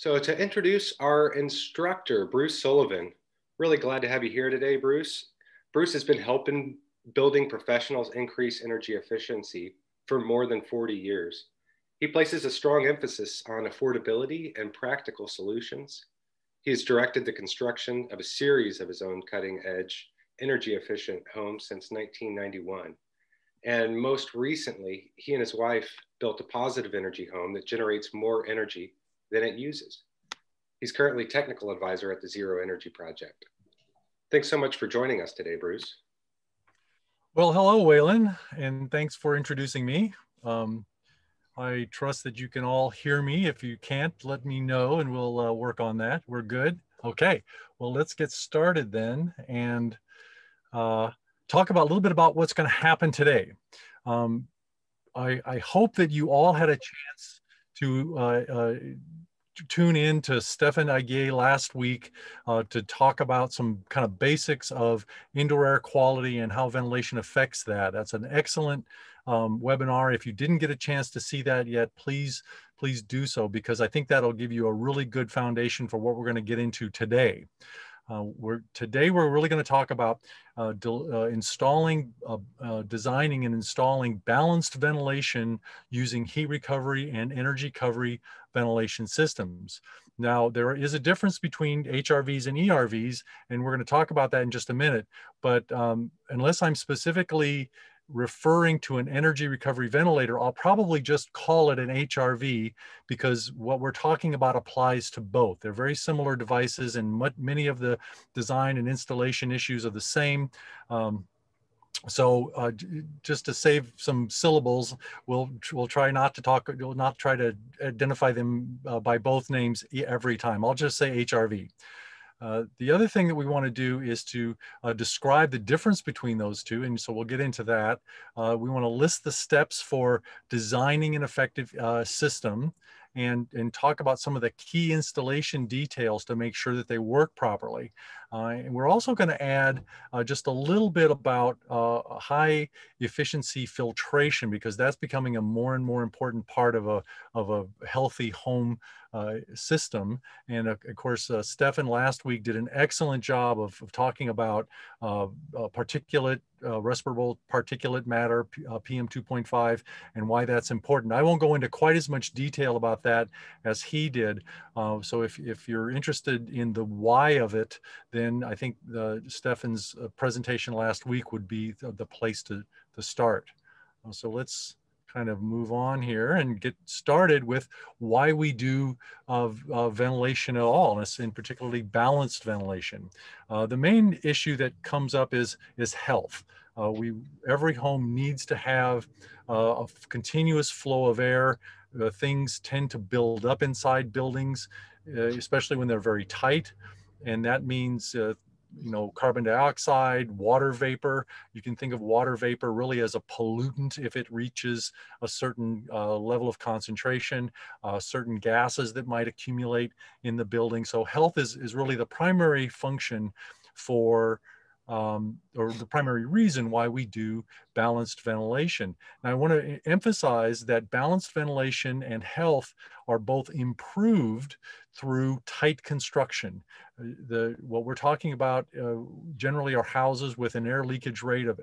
So to introduce our instructor, Bruce Sullivan, really glad to have you here today, Bruce. Bruce has been helping building professionals increase energy efficiency for more than 40 years. He places a strong emphasis on affordability and practical solutions. He has directed the construction of a series of his own cutting edge, energy efficient homes since 1991. And most recently, he and his wife built a positive energy home that generates more energy than it uses. He's currently technical advisor at the Zero Energy Project. Thanks so much for joining us today, Bruce. Well, hello, Waylon, and thanks for introducing me. I trust that you can all hear me. If you can't, let me know and we'll work on that. We're good. Okay, well, let's get started then and talk about a little bit about what's going to happen today. I hope that you all had a chance to tune in to Stefan Aguirre last week to talk about some kind of basics of indoor air quality and how ventilation affects that. That's an excellent webinar. If you didn't get a chance to see that yet, please do so, because I think that'll give you a really good foundation for what we're going to get into today. Today we're really going to talk about designing and installing balanced ventilation using heat recovery and energy recovery ventilation systems. Now, there is a difference between HRVs and ERVs, and we're going to talk about that in just a minute. But unless I'm specifically referring to an energy recovery ventilator, I'll probably just call it an HRV, because what we're talking about applies to both. They're very similar devices, and many of the design and installation issues are the same. Just to save some syllables, we'll try not to identify them by both names every time. I'll just say HRV. The other thing that we want to do is to describe the difference between those two, and so we'll get into that. We want to list the steps for designing an effective system, and talk about some of the key installation details to make sure that they work properly. And we're also going to add just a little bit about high efficiency filtration, because that's becoming a more and more important part of a healthy home system. And of course, Stefan last week did an excellent job of talking about respirable particulate matter, PM 2.5, and why that's important. I won't go into quite as much detail about that as he did. So if you're interested in the why of it, then I think Stefan's presentation last week would be the place to start. So let's kind of move on here and get started with why we do ventilation at all, and particularly balanced ventilation. The main issue that comes up is health. Every home needs to have a continuous flow of air. Things tend to build up inside buildings, especially when they're very tight, and that means carbon dioxide, water vapor. You can think of water vapor really as a pollutant if it reaches a certain level of concentration, certain gases that might accumulate in the building. So health is really the primary function for or the primary reason why we do balanced ventilation. Now, I want to emphasize that balanced ventilation and health are both improved through tight construction. What we're talking about generally are houses with an air leakage rate of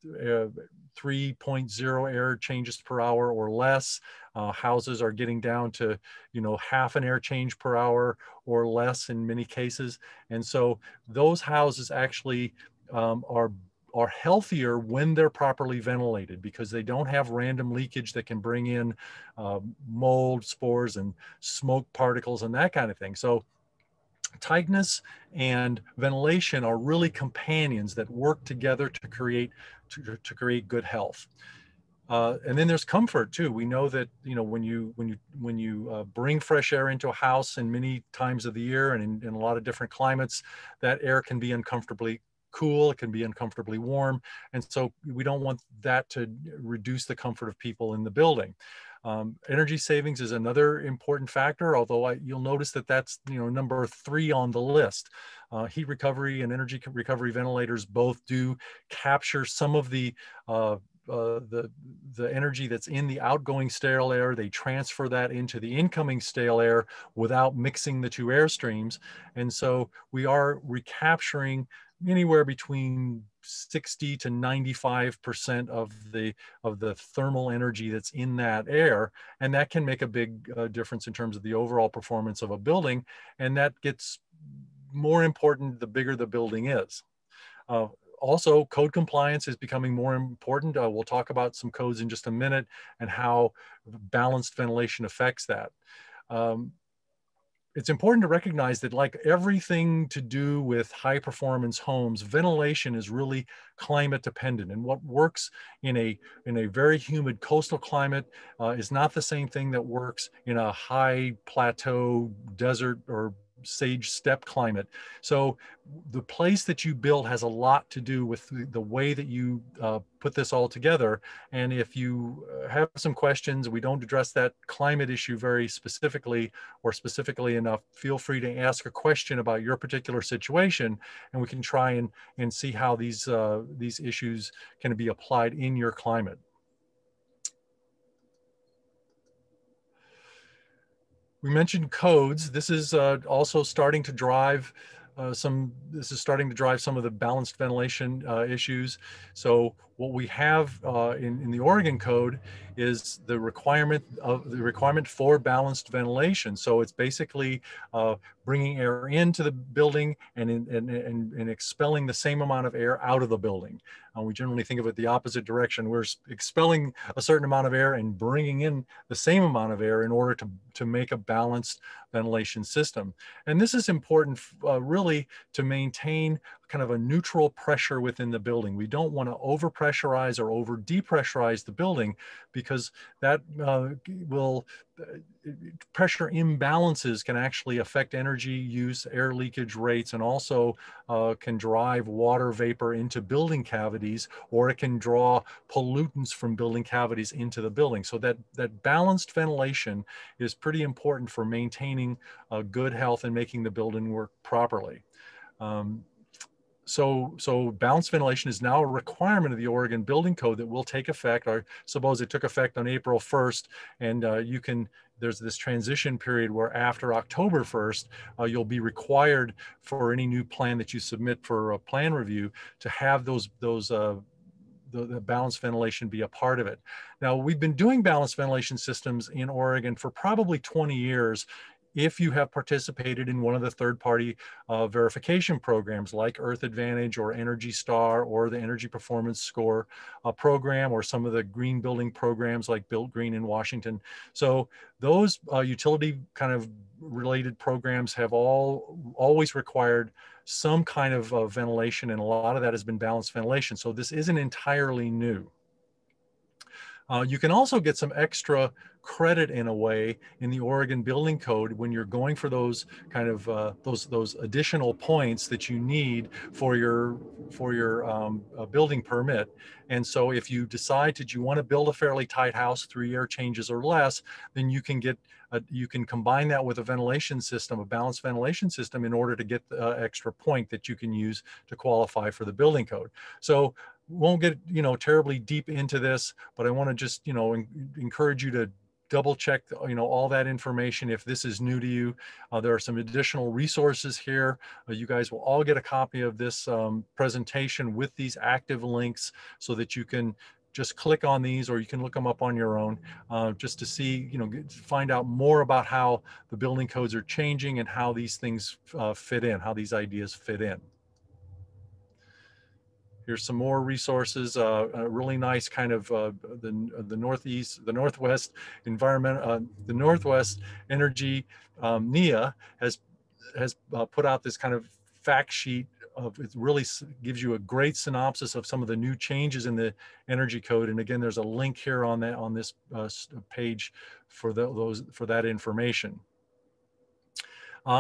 3.0 air changes per hour or less. Houses are getting down to half an air change per hour or less in many cases, and so those houses actually are healthier when they're properly ventilated, because they don't have random leakage that can bring in mold, spores, and smoke particles and that kind of thing. So tightness and ventilation are really companions that work together to create good health. And then there's comfort too. We know that when you bring fresh air into a house, in many times of the year and in a lot of different climates, that air can be uncomfortably cool, it can be uncomfortably warm, and so we don't want that to reduce the comfort of people in the building. Energy savings is another important factor, although you'll notice that that's number 3 on the list. Heat recovery and energy recovery ventilators both do capture some of the the energy that's in the outgoing stale air. They transfer that into the incoming stale air without mixing the two air streams. And so we are recapturing anywhere between 60 to 95% of the thermal energy that's in that air, and that can make a big difference in terms of the overall performance of a building, and that gets more important the bigger the building is. Also, code compliance is becoming more important. We'll talk about some codes in just a minute and how balanced ventilation affects that. It's important to recognize that, like everything to do with high performance homes, ventilation is really climate dependent, and what works in a very humid coastal climate is not the same thing that works in a high plateau desert or sage steppe climate. So the place that you build has a lot to do with the way that you put this all together. And if you have some questions, we don't address that climate issue very specifically or specifically enough, feel free to ask a question about your particular situation, and we can try and see how these issues can be applied in your climate. We mentioned codes. This is also starting to drive some of the balanced ventilation issues. So what we have in the Oregon code is the requirement for balanced ventilation. So it's basically bringing air into the building and expelling the same amount of air out of the building. We generally think of it the opposite direction. We're expelling a certain amount of air and bringing in the same amount of air in order to make a balanced ventilation system. And this is important really to maintain kind of a neutral pressure within the building. We don't want to overpressurize or over depressurize the building, because that will pressure imbalances can actually affect energy use, air leakage rates, and also can drive water vapor into building cavities, or it can draw pollutants from building cavities into the building. So that balanced ventilation is pretty important for maintaining good health and making the building work properly. So balanced ventilation is now a requirement of the Oregon Building Code that will take effect. Or suppose it took effect on April 1st, and there's this transition period where after October 1st, you'll be required for any new plan that you submit for a plan review to have the balanced ventilation be a part of it. Now, we've been doing balanced ventilation systems in Oregon for probably 20 years. If you have participated in one of the third-party verification programs like Earth Advantage or Energy Star or the Energy Performance Score program, or some of the green building programs like Built Green in Washington. So those utility kind of related programs have always required some kind of ventilation, and a lot of that has been balanced ventilation. So this isn't entirely new. You can also get some extra credit in a way in the Oregon Building Code when you're going for those kind of those additional points that you need for your building permit. And so if you decide that you want to build a fairly tight house, 3 air changes or less, then you can get you can combine that with a ventilation system, a balanced ventilation system, in order to get the extra point that you can use to qualify for the building code. So won't get terribly deep into this, but I want to just encourage you to double check all that information if this is new to you. There are some additional resources here. You guys will all get a copy of this presentation with these active links, so that you can just click on these, or you can look them up on your own, just to see, find out more about how the building codes are changing and how these things fit in, how these ideas fit in. Here's some more resources. A really nice kind of the Northwest environment, the Northwest Energy NEA has put out this kind of fact sheet of, it really gives you a great synopsis of some of the new changes in the energy code. And again, there's a link here on this page for that information.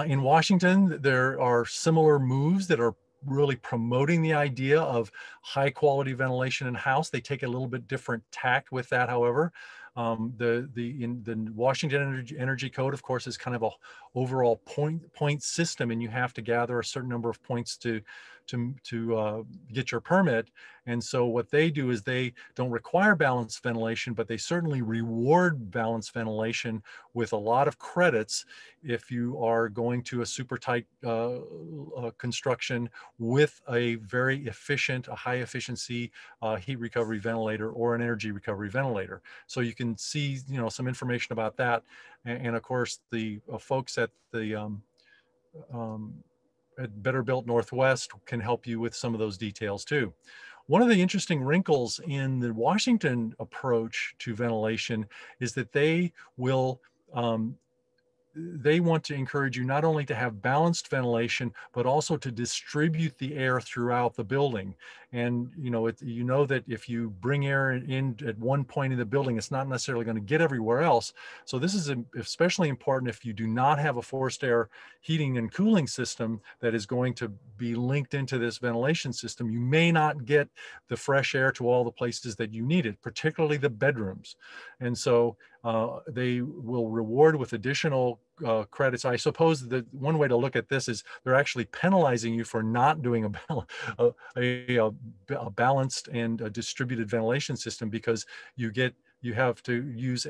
In Washington, there are similar moves that are really promoting the idea of high quality ventilation in house. They take a little bit different tact with that, however. In the Washington Energy Code, of course, is kind of a overall point system, and you have to gather a certain number of points to to get your permit. And so what they do is they don't require balanced ventilation, but they certainly reward balanced ventilation with a lot of credits if you are going to a super tight construction with a very efficient, a high efficiency heat recovery ventilator or an energy recovery ventilator. So you can see, some information about that. And of course, the folks at the at Better Built Northwest can help you with some of those details too. One of the interesting wrinkles in the Washington approach to ventilation is that they want to encourage you not only to have balanced ventilation, but also to distribute the air throughout the building. And that if you bring air in at one point in the building, it's not necessarily going to get everywhere else. So this is especially important if you do not have a forced air heating and cooling system that is going to be linked into this ventilation system. You may not get the fresh air to all the places that you need it, particularly the bedrooms. And so they will reward with additional credits. I suppose that one way to look at this is they're actually penalizing you for not doing a balanced and a distributed ventilation system, because you have to use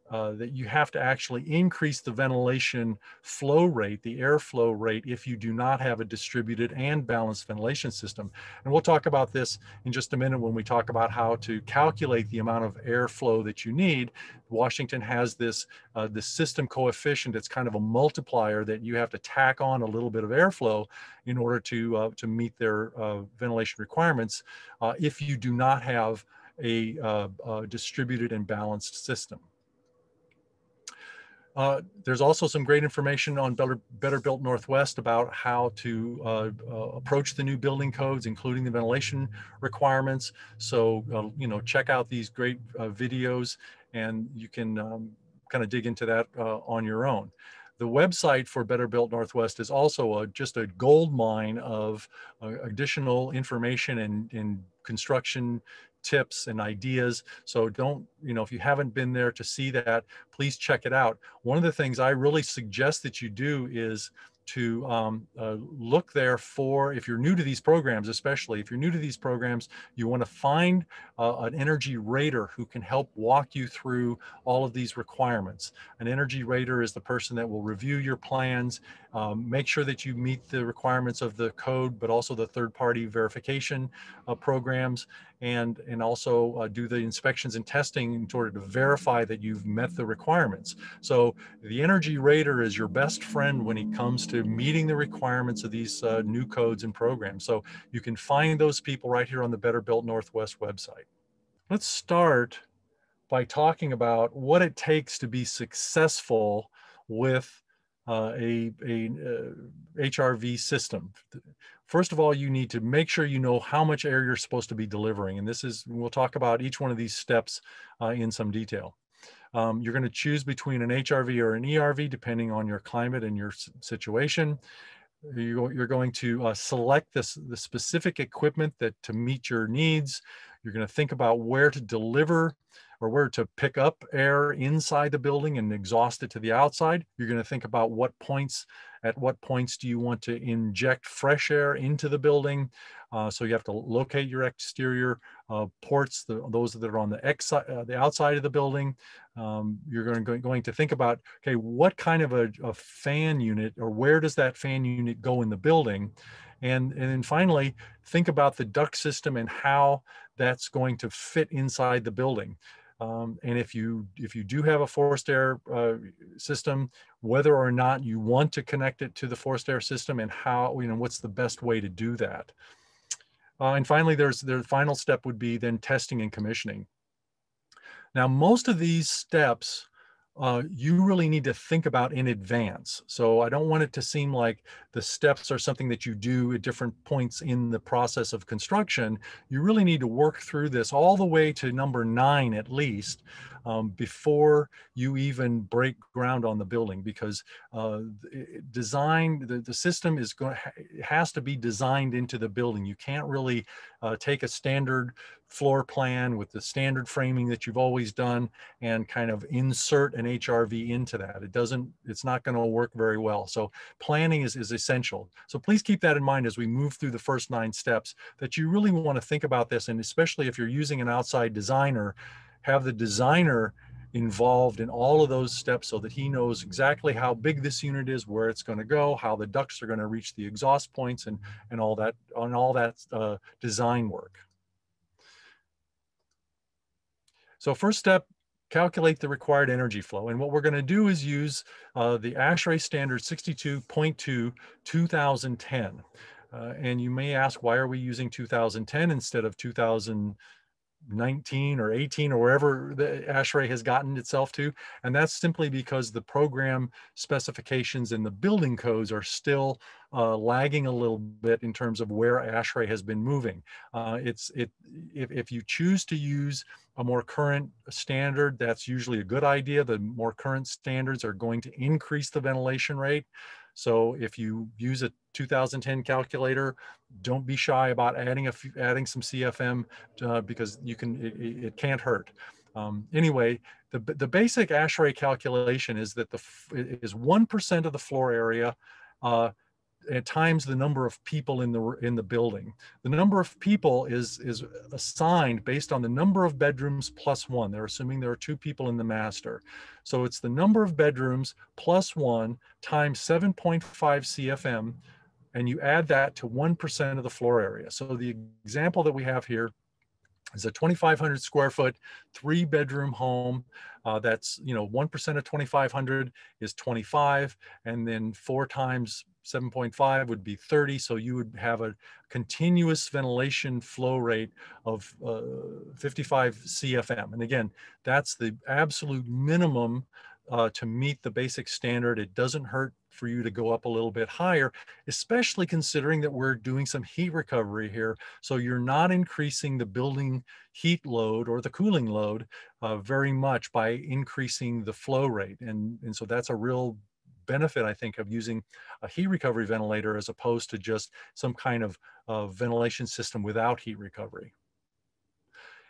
that you have to actually increase the ventilation flow rate, the airflow rate, if you do not have a distributed and balanced ventilation system. And we'll talk about this in just a minute when we talk about how to calculate the amount of airflow that you need. Washington has this system coefficient. It's kind of a multiplier that you have to tack on a little bit of airflow in order to meet their ventilation requirements if you do not have a distributed and balanced system. There's also some great information on Better Built Northwest about how to approach the new building codes, including the ventilation requirements. So, check out these great videos, and you can kind of dig into that on your own. The website for Better Built Northwest is also just a gold mine of additional information and construction tips and ideas. So if you haven't been there to see that, please check it out. One of the things I really suggest that you do is to look there for, if you're new to these programs, especially if you're new to these programs, you want to find an energy rater who can help walk you through all of these requirements. An energy rater is the person that will review your plans, make sure that you meet the requirements of the code, but also the third-party verification programs, and also do the inspections and testing in order to verify that you've met the requirements. So the energy rater is your best friend when it comes to meeting the requirements of these new codes and programs. So you can find those people right here on the Better Built Northwest website. Let's start by talking about what it takes to be successful with a HRV system. First of all, you need to make sure you know how much air you're supposed to be delivering. And we'll talk about each one of these steps in some detail. You're going to choose between an HRV or an ERV, depending on your climate and your situation. You're going to select the specific equipment to meet your needs. You're going to think about where to deliver or where to pick up air inside the building and exhaust it to the outside. You're going to think about at what points do you want to inject fresh air into the building. So you have to locate your exterior ports, those that are on the outside of the building. You're going to think about, okay, what kind of a fan unit, or where does that fan unit go in the building? And then finally, think about the duct system and how that's going to fit inside the building. And if you do have a forced air system, whether or not you want to connect it to the forced air system, and how, what's the best way to do that. And finally, the final step would be then testing and commissioning. Now, most of these steps you really need to think about in advance. So I don't want it to seem like the steps are something that you do at different points in the process of construction. You really need to work through this all the way to number 9 at least, before you even break ground on the building, because the system is going has to be designed into the building. You can't really take a standard floor plan with the standard framing that you've always done and kind of insert an HRV into that. It's not going to work very well. So planning is essential. So please keep that in mind as we move through the first 9 steps, that you really want to think about this. And especially if you're using an outside designer, have the designer involved in all of those steps so that he knows exactly how big this unit is, where it's going to go, how the ducts are going to reach the exhaust points, and all that design work. So first step, calculate the required energy flow. And what we're going to do is use the ASHRAE standard 62.2 2010. And you may ask, why are we using 2010 instead of 2019 or 18 or wherever the ASHRAE has gotten itself to? And that's simply because the program specifications and the building codes are still lagging a little bit in terms of where ASHRAE has been moving. If you choose to use a more current standard, that's usually a good idea. The more current standards are going to increase the ventilation rate. So if you use a 2010 calculator, don't be shy about adding some CFM because it can't hurt. Anyway, the basic ASHRAE calculation is that is 1% of the floor area at times the number of people in the building. The number of people is assigned based on the number of bedrooms plus 1. They're assuming there are 2 people in the master. So it's the number of bedrooms plus 1 times 7.5 CFM, and you add that to 1% of the floor area. So the example that we have here is a 2,500 square foot, 3-bedroom home. That's, 1% of 2,500 is 25, and then 4 times 7.5 would be 30. So you would have a continuous ventilation flow rate of 55 CFM. And again, that's the absolute minimum to meet the basic standard. It doesn't hurt for you to go up a little bit higher, especially considering that we're doing some heat recovery here. So you're not increasing the building heat load or the cooling load very much by increasing the flow rate. And so that's a real benefit, I think, of using a heat recovery ventilator as opposed to just some kind of ventilation system without heat recovery.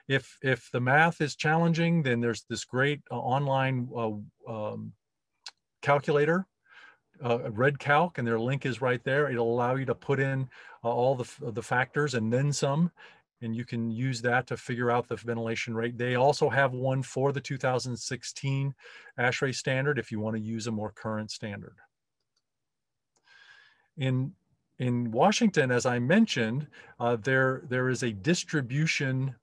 If the math is challenging, then there's this great online calculator, RedCalc, and their link is right there. It'll allow you to put in all the factors and then some, and you can use that to figure out the ventilation rate. They also have one for the 2016 ASHRAE standard if you want to use a more current standard. In Washington, as I mentioned, there is a distribution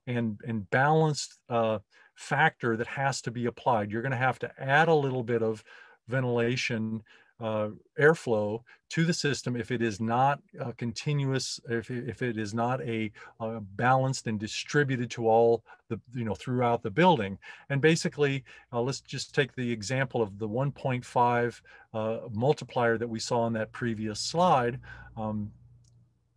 and balanced factor that has to be applied. You're going to have to add a little bit of ventilation airflow to the system if it is not continuous, if it is not a balanced and distributed to all the, throughout the building. And basically, let's just take the example of the 1.5 multiplier that we saw on that previous slide.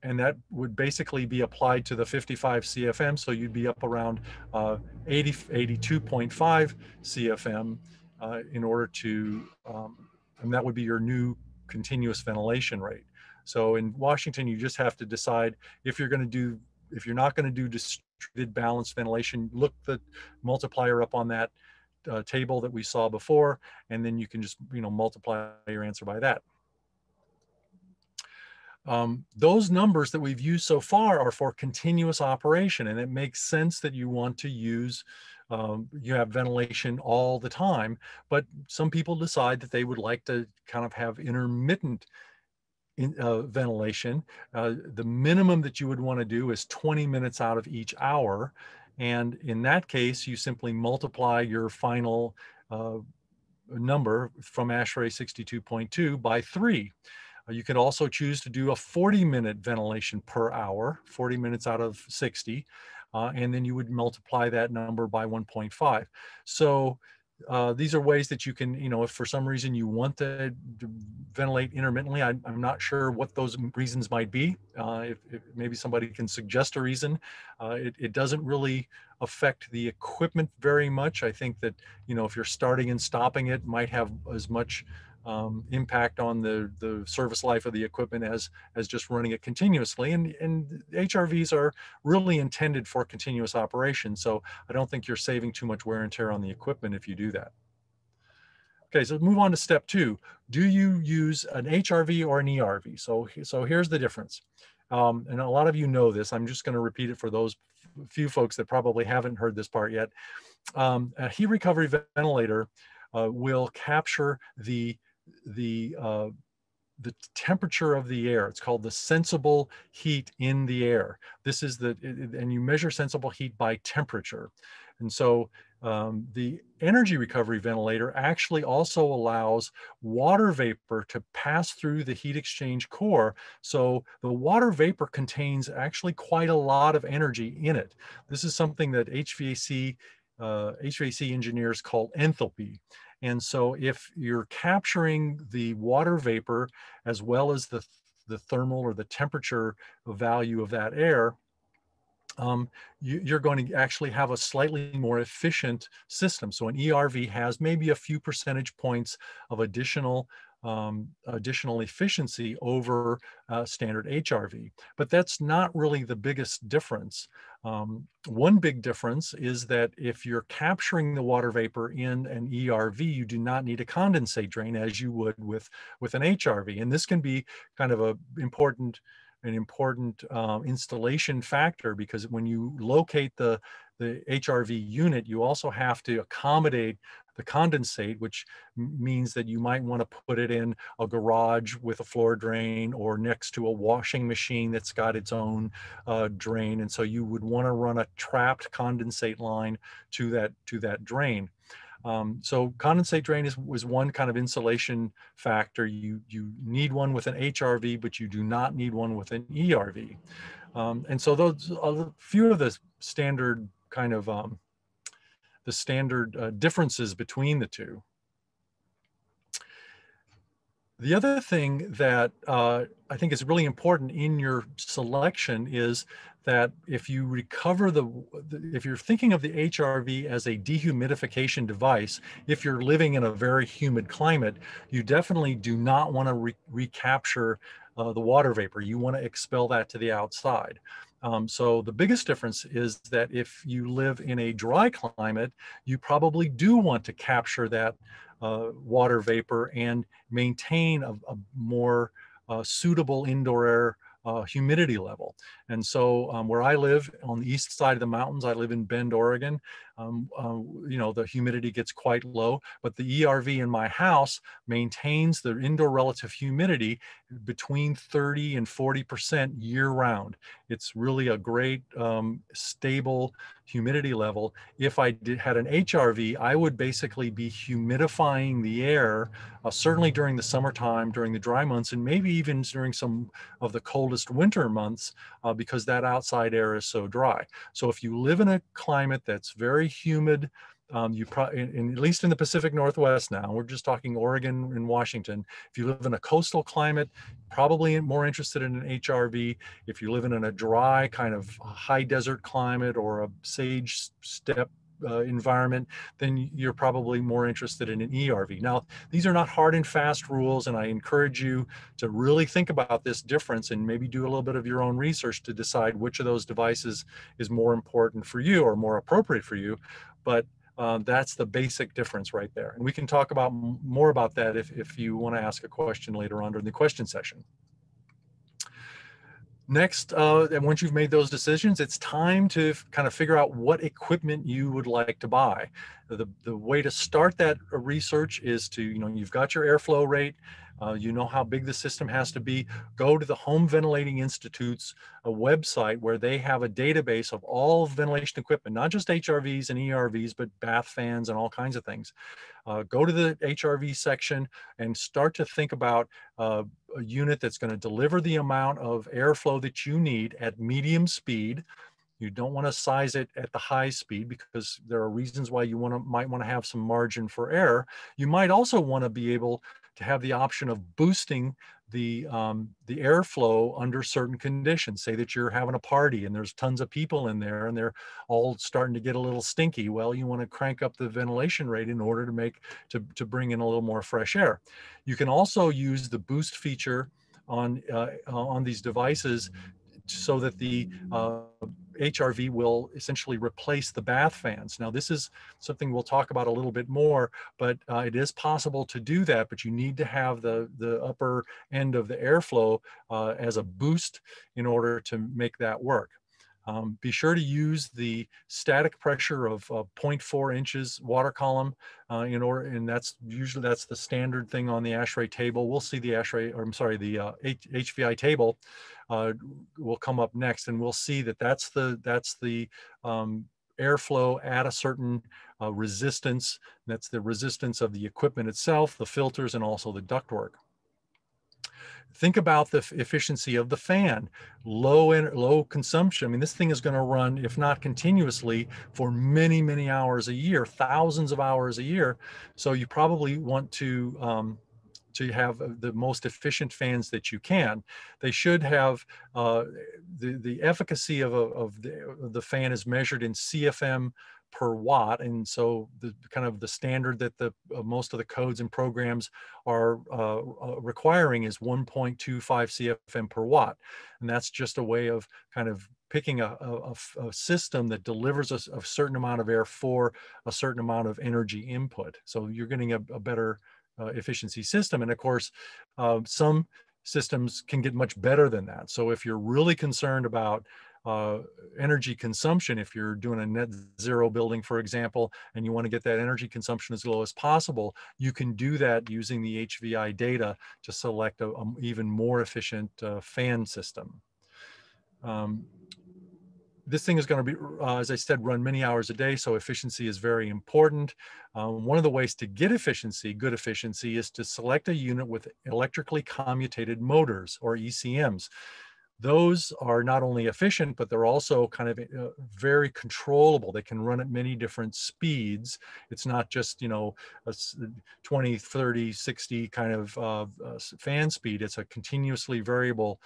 And that would basically be applied to the 55 CFM. So you'd be up around 82.5 CFM in order to, and that would be your new continuous ventilation rate. So in Washington, you just have to decide if you're not going to do distributed balanced ventilation, look the multiplier up on that table that we saw before, and then you can just, multiply your answer by that. Those numbers that we've used so far are for continuous operation, and it makes sense that you want to use, you have ventilation all the time, but some people decide that they would like to kind of have intermittent ventilation. The minimum that you would want to do is 20 minutes out of each hour. And in that case, you simply multiply your final number from ASHRAE 62.2 by 3. You can also choose to do a 40-minute ventilation per hour, 40 minutes out of 60, and then you would multiply that number by 1.5. So these are ways that you can, if for some reason you want to ventilate intermittently, I'm not sure what those reasons might be. If maybe somebody can suggest a reason. It doesn't really affect the equipment very much. I think that, if you're starting and stopping it, might have as much impact on the service life of the equipment as just running it continuously. And HRVs are really intended for continuous operation. So I don't think you're saving too much wear and tear on the equipment if you do that. Okay, so move on to step two. Do you use an HRV or an ERV? So here's the difference. And a lot of you know this. I'm just going to repeat it for those few folks that probably haven't heard this part yet. A heat recovery ventilator will capture the temperature of the air. It's called the sensible heat in the air. This is and you measure sensible heat by temperature. And so the energy recovery ventilator actually also allows water vapor to pass through the heat exchange core. So the water vapor contains actually quite a lot of energy in it. This is something that HVAC engineers call enthalpy. And so if you're capturing the water vapor as well as the thermal or the temperature value of that air, you're going to actually have a slightly more efficient system. So an ERV has maybe a few percentage points of additional efficiency over standard HRV, but that's not really the biggest difference. One big difference is that if you're capturing the water vapor in an ERV, you do not need a condensate drain as you would with an HRV. And this can be kind of an important installation factor, because when you locate the HRV unit, you also have to accommodate the condensate, which means that you might want to put it in a garage with a floor drain or next to a washing machine that's got its own drain. And so you would want to run a trapped condensate line to that drain. So condensate drain was one kind of insulation factor. You need one with an HRV, but you do not need one with an ERV. And so those are a few of the standard kind of differences between the two. The other thing that I think is really important in your selection is that if you recover if you're thinking of the HRV as a dehumidification device, if you're living in a very humid climate, you definitely do not want to recapture the water vapor. You want to expel that to the outside. So the biggest difference is that if you live in a dry climate, you probably do want to capture that water vapor and maintain a more suitable indoor air humidity level. And so where I live on the east side of the mountains, I live in Bend, Oregon, the humidity gets quite low, but the ERV in my house maintains the indoor relative humidity between 30 and 40% year round. It's really a great stable humidity level. If I had an HRV, I would basically be humidifying the air, certainly during the summertime, during the dry months, and maybe even during some of the coldest winter months, because that outside air is so dry. So if you live in a climate that's very humid, you probably, at least in the Pacific Northwest now, we're just talking Oregon and Washington. If you live in a coastal climate, probably more interested in an HRV. If you're living in a dry kind of high desert climate or a sage steppe environment, then you're probably more interested in an ERV. Now, these are not hard and fast rules, and I encourage you to really think about this difference and maybe do a little bit of your own research to decide which of those devices is more important for you or more appropriate for you. But that's the basic difference right there. And we can talk about more about that if you want to ask a question later on during the question session. Next, and once you've made those decisions, it's time to kind of figure out what equipment you would like to buy. The way to start that research is to, you've got your airflow rate, you know how big the system has to be. Go to the Home Ventilating Institute's website, where they have a database of all ventilation equipment, not just HRVs and ERVs, but bath fans and all kinds of things. Go to the HRV section and start to think about a unit that's going to deliver the amount of airflow that you need at medium speed. You don't want to size it at the high speed because there are reasons why you might want to have some margin for error. You might also want to be able to have the option of boosting the airflow under certain conditions. Say that you're having a party and there's tons of people in there and they're all starting to get a little stinky. Well, you want to crank up the ventilation rate in order to to bring in a little more fresh air. You can also use the boost feature on these devices so that the HRV will essentially replace the bath fans. Now, this is something we'll talk about a little bit more, but it is possible to do that, but you need to have the upper end of the airflow as a boost in order to make that work. Be sure to use the static pressure of 0.4 inches water column and that's the standard thing on the ASHRAE table. We'll see the ASHRAE, or I'm sorry, the HVI table will come up next, and we'll see that that's the airflow at a certain resistance. That's the resistance of the equipment itself, the filters, and also the ductwork. Think about the efficiency of the fan, low consumption. I mean, this thing is going to run, if not continuously, for many, many hours a year, thousands of hours a year. So you probably want to have the most efficient fans that you can. They should have the efficacy of the fan is measured in CFM per watt, and so the kind of the standard that most of the codes and programs are requiring is 1.25 CFM per watt, and that's just a way of kind of picking a system that delivers a certain amount of air for a certain amount of energy input. So you're getting a better efficiency system. And of course, some systems can get much better than that. So if you're really concerned about energy consumption, if you're doing a net zero building, for example, and you want to get that energy consumption as low as possible, you can do that using the HVI data to select a even more efficient fan system. This thing is going to be, as I said, run many hours a day, so efficiency is very important. One of the ways to get efficiency, good efficiency, is to select a unit with electrically commutated motors, or ECMs. Those are not only efficient, but they're also kind of very controllable. They can run at many different speeds. It's not just, a 20, 30, 60 kind of fan speed. It's a continuously variable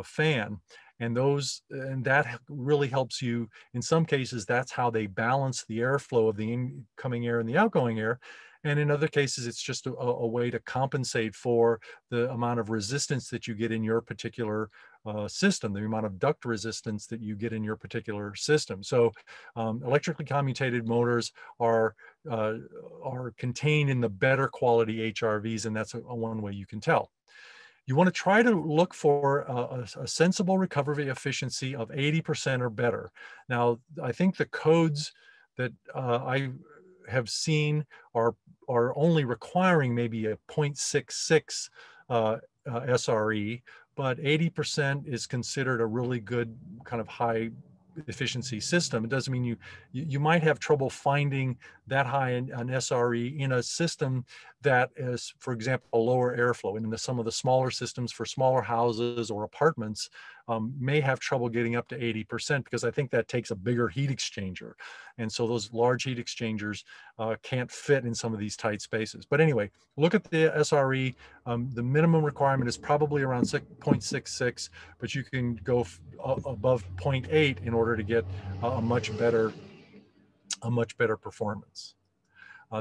fan. And that really helps you. In some cases, that's how they balance the airflow of the incoming air and the outgoing air. And in other cases, it's just a way to compensate for the amount of resistance that you get in your particular system, the amount of duct resistance that you get in your particular system. So electrically commutated motors are contained in the better quality HRVs, and that's one way you can tell. You want to try to look for a sensible recovery efficiency of 80% or better. Now, I think the codes that I have seen are only requiring maybe a 0.66 SRE, but 80% is considered a really good kind of high efficiency system. It doesn't mean you might have trouble finding that high an SRE in a system that is, for example, a lower airflow. And some of the smaller systems for smaller houses or apartments may have trouble getting up to 80%, because I think that takes a bigger heat exchanger. And so those large heat exchangers can't fit in some of these tight spaces. But anyway, look at the SRE. The minimum requirement is probably around 0.66, but you can go above 0.8 in order to get a much better performance.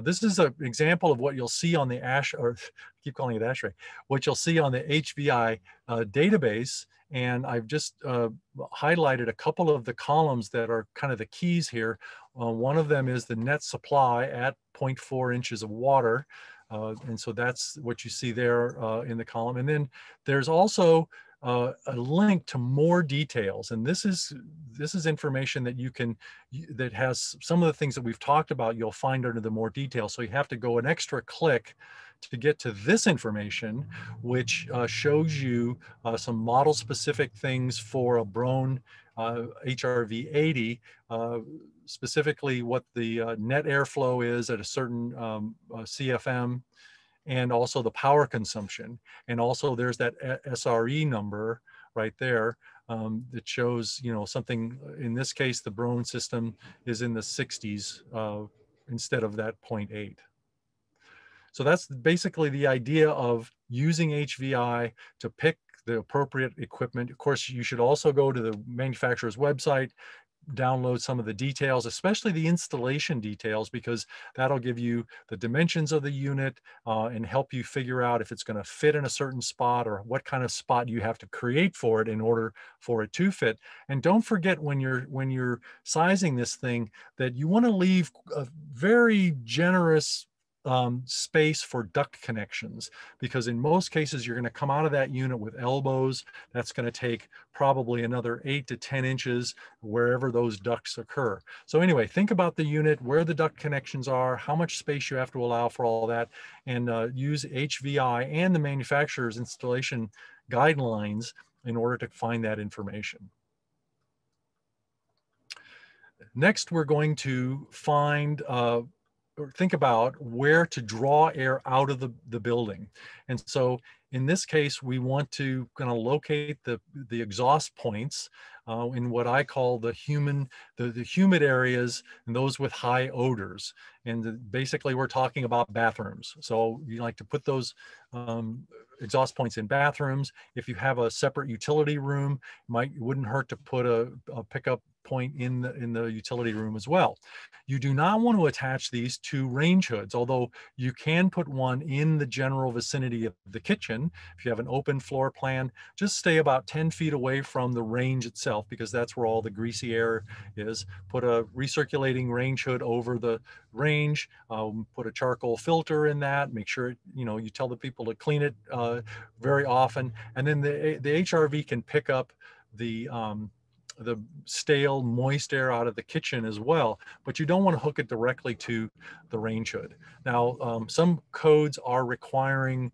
This is an example of what you'll see on the I keep calling it ASHRAE, what you'll see on the HVI database. And I've just highlighted a couple of the columns that are kind of the keys here. One of them is the net supply at 0.4 inches of water. And so that's what you see there in the column. And then there's also a link to more details, and this is information that that has some of the things that we've talked about. You'll find under the more details, so you have to go an extra click to get to this information, which shows you some model specific things for a Brown HRV 80, specifically what the net airflow is at a certain CFM, and also the power consumption. And also there's that SRE number right there that shows, you know, something. In this case, the Broan system is in the 60s instead of that 0.8. So that's basically the idea of using HVI to pick the appropriate equipment. Of course, you should also go to the manufacturer's website, download some of the details, especially the installation details, because that'll give you the dimensions of the unit and help you figure out if it's going to fit in a certain spot or what kind of spot you have to create for it in order for it to fit. And don't forget, when you're sizing this thing, that you want to leave a very generous space for duct connections, because in most cases you're going to come out of that unit with elbows. That's going to take probably another 8 to 10 inches wherever those ducts occur. So anyway, think about the unit, where the duct connections are, how much space you have to allow for all that, and use HVI and the manufacturer's installation guidelines in order to find that information. Next, we're going to find or think about where to draw air out of the building. And so in this case, we want to kind of locate the exhaust points in what I call the humid areas, and those with high odors. And basically we're talking about bathrooms. So you like to put those exhaust points in bathrooms. If you have a separate utility room, it wouldn't hurt to put a pickup point in the utility room as well. You do not want to attach these to range hoods, although you can put one in the general vicinity of the kitchen. If you have an open floor plan, just stay about 10 feet away from the range itself, because that's where all the greasy air is. Put a recirculating range hood over the range, put a charcoal filter in that, make sure, you know, you tell the people to clean it very often. And then the HRV can pick up the stale, moist air out of the kitchen as well, but you don't want to hook it directly to the range hood. Now, some codes are requiring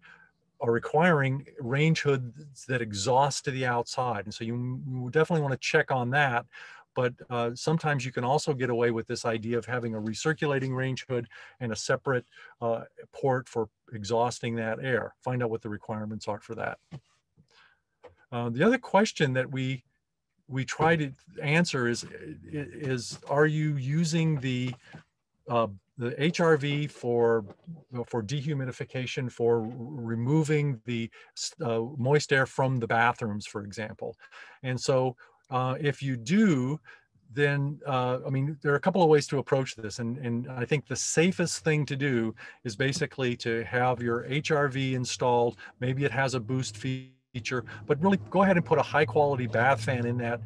range hoods that exhaust to the outside, and so you definitely want to check on that. But sometimes you can also get away with this idea of having a recirculating range hood and a separate port for exhausting that air. Find out what the requirements are for that. The other question that we try to answer is are you using the HRV for dehumidification, for removing the moist air from the bathrooms, for example? And so if you do, then I mean, there are a couple of ways to approach this, and I think the safest thing to do is basically to have your HRV installed. Maybe it has a boost feature, but really go ahead and put a high quality bath fan in that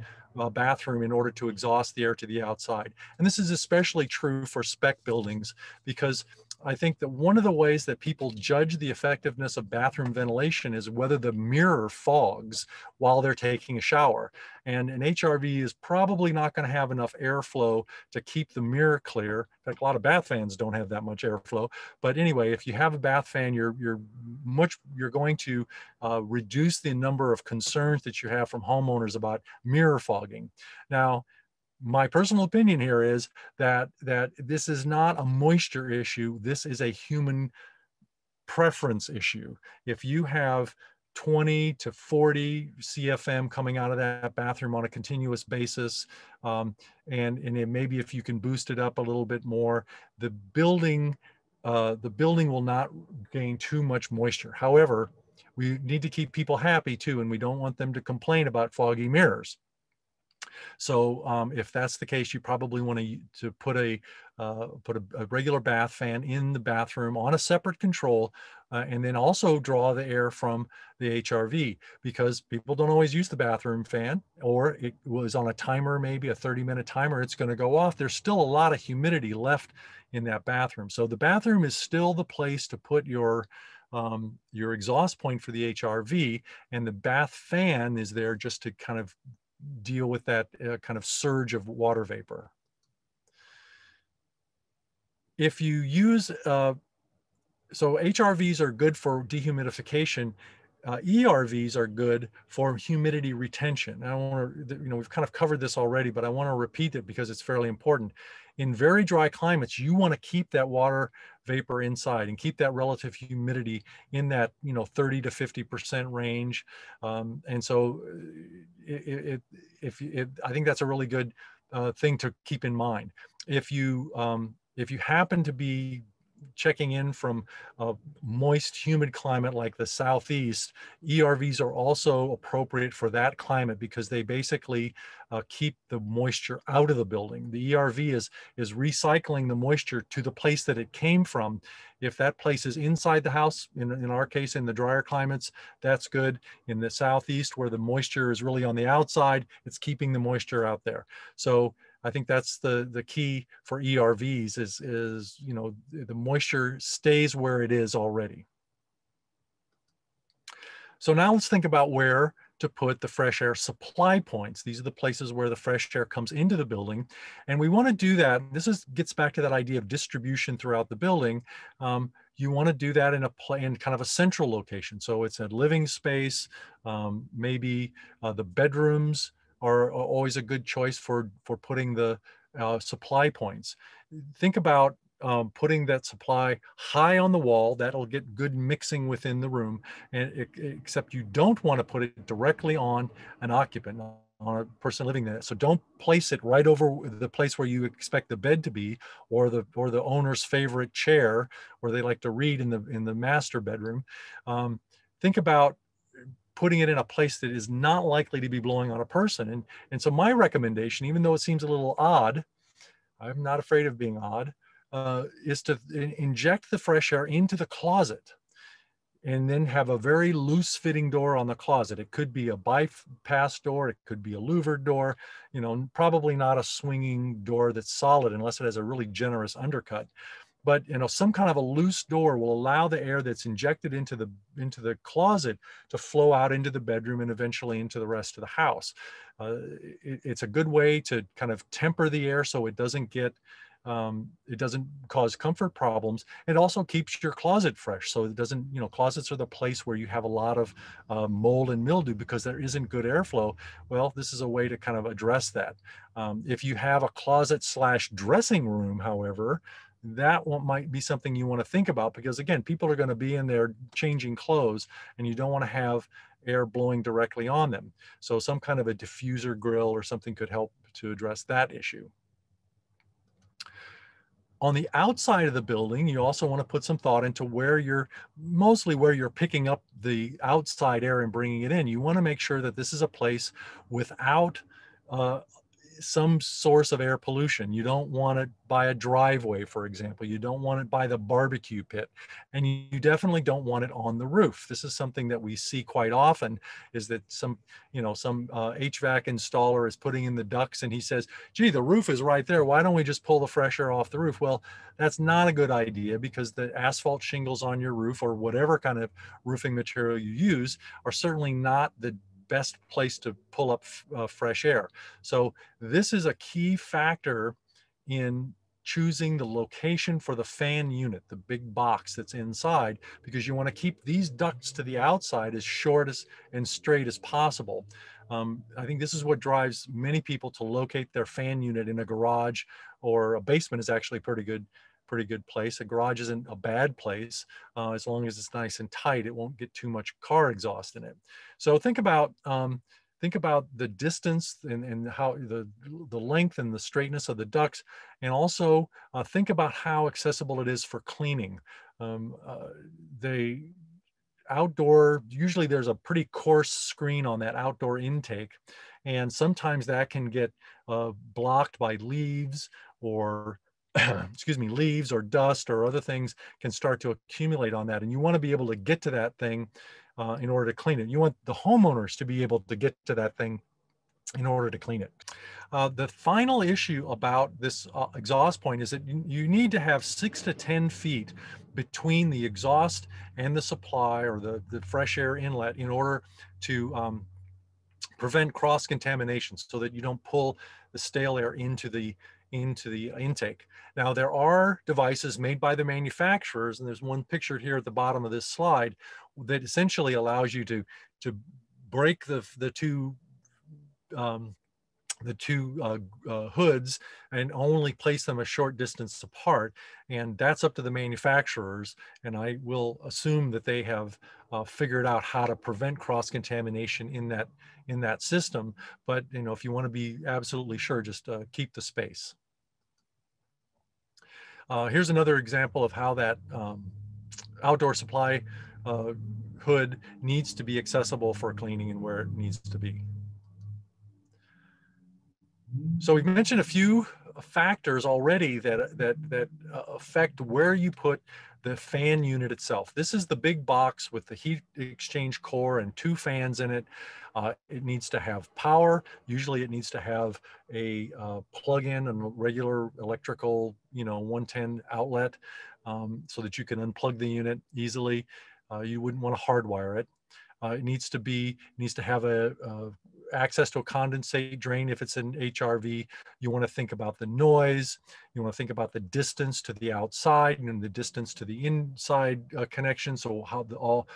bathroom in order to exhaust the air to the outside. And this is especially true for spec buildings, because I think that one of the ways that people judge the effectiveness of bathroom ventilation is whether the mirror fogs while they're taking a shower. And an HRV is probably not going to have enough airflow to keep the mirror clear. In fact, a lot of bath fans don't have that much airflow. But anyway, if you have a bath fan, you're going to reduce the number of concerns that you have from homeowners about mirror fogging. Now, my personal opinion here is that this is not a moisture issue. This is a human preference issue. If you have 20 to 40 CFM coming out of that bathroom on a continuous basis, and maybe if you can boost it up a little bit more, the building will not gain too much moisture. However, we need to keep people happy too, and we don't want them to complain about foggy mirrors. So if that's the case, you probably want to put a regular bath fan in the bathroom on a separate control, and then also draw the air from the HRV, because people don't always use the bathroom fan, or it was on a timer, maybe a 30-minute timer, it's going to go off. There's still a lot of humidity left in that bathroom. So the bathroom is still the place to put your exhaust point for the HRV, and the bath fan is there just to kind of deal with that kind of surge of water vapor. If you use, so HRVs are good for dehumidification. ERVs are good for humidity retention. I want to, we've kind of covered this already, but I want to repeat it because it's fairly important. In very dry climates, you want to keep that water vapor inside and keep that relative humidity in that, 30 to 50% range. And so I think that's a really good thing to keep in mind. If you happen to be checking in from a moist, humid climate like the Southeast, ERVs are also appropriate for that climate because they basically keep the moisture out of the building. The ERV is recycling the moisture to the place that it came from. If that place is inside the house, in our case, in the drier climates, that's good. In the Southeast, where the moisture is really on the outside, it's keeping the moisture out there. So I think that's the key for ERVs is the moisture stays where it is already. So now let's think about where to put the fresh air supply points. These are the places where the fresh air comes into the building. And we want to do that. This gets back to that idea of distribution throughout the building. You want to do that in kind of a central location. So it's a living space, maybe the bedrooms are always a good choice for putting the supply points. Think about putting that supply high on the wall. That'll get good mixing within the room, except you don't want to put it directly on an occupant, on a person living there. So don't place it right over the place where you expect the bed to be, or the owner's favorite chair where they like to read in the master bedroom. Think about putting it in a place that is not likely to be blowing on a person. And so my recommendation, even though it seems a little odd, I'm not afraid of being odd, is to inject the fresh air into the closet and then have a very loose fitting door on the closet. It could be a bypass door. It could be a louvered door, probably not a swinging door that's solid unless it has a really generous undercut. But some kind of a loose door will allow the air that's injected into the closet to flow out into the bedroom and eventually into the rest of the house. It's a good way to kind of temper the air so it doesn't cause comfort problems. It also keeps your closet fresh, so it doesn't. Closets are the place where you have a lot of mold and mildew because there isn't good airflow. Well, this is a way to kind of address that. If you have a closet/dressing room, however, that might be something you want to think about, because again, people are going to be in there changing clothes and you don't want to have air blowing directly on them. So some kind of a diffuser grill or something could help to address that issue. On the outside of the building, you also want to put some thought into where you're picking up the outside air and bringing it in. You want to make sure that this is a place without some source of air pollution. You don't want it by a driveway, for example. You don't want it by the barbecue pit, and you definitely don't want it on the roof. This is something that we see quite often, is that some HVAC installer is putting in the ducts and he says, gee, the roof is right there. Why don't we just pull the fresh air off the roof? Well, that's not a good idea, because the asphalt shingles on your roof, or whatever kind of roofing material you use, are certainly not the best place to pull up fresh air. So this is a key factor in choosing the location for the fan unit, the big box that's inside, because you want to keep these ducts to the outside as short and straight as possible. I think this is what drives many people to locate their fan unit in a garage, or a basement is actually pretty good place. A garage isn't a bad place as long as it's nice and tight. It won't get too much car exhaust in it. So think about the distance and how the length and the straightness of the ducts, and also think about how accessible it is for cleaning. Usually there's a pretty coarse screen on that outdoor intake, and sometimes that can get blocked by leaves or leaves or dust or other things can start to accumulate on that. And you want to be able to get to that thing in order to clean it. You want the homeowners to be able to get to that thing in order to clean it. The final issue about this exhaust point is that you need to have 6 to 10 feet between the exhaust and the supply, or the fresh air inlet, in order to prevent cross contamination, so that you don't pull the stale air into the into the intake. Now, there are devices made by the manufacturers, and there's one pictured here at the bottom of this slide that essentially allows you to break the two um, hoods and only place them a short distance apart. And that's up to the manufacturers. And I will assume that they have figured out how to prevent cross-contamination in that system. But if you want to be absolutely sure, just keep the space. Here's another example of how that outdoor supply hood needs to be accessible for cleaning and where it needs to be. So we've mentioned a few factors already that affect where you put the fan unit itself. This is the big box with the heat exchange core and 2 fans in it. It needs to have power. Usually it needs to have a plug-in and regular electrical, 110 outlet, so that you can unplug the unit easily. You wouldn't want to hardwire it. It needs to have a access to a condensate drain. If it's an HRV, you want to think about the noise. You want to think about the distance to the outside and the distance to the inside connection. So how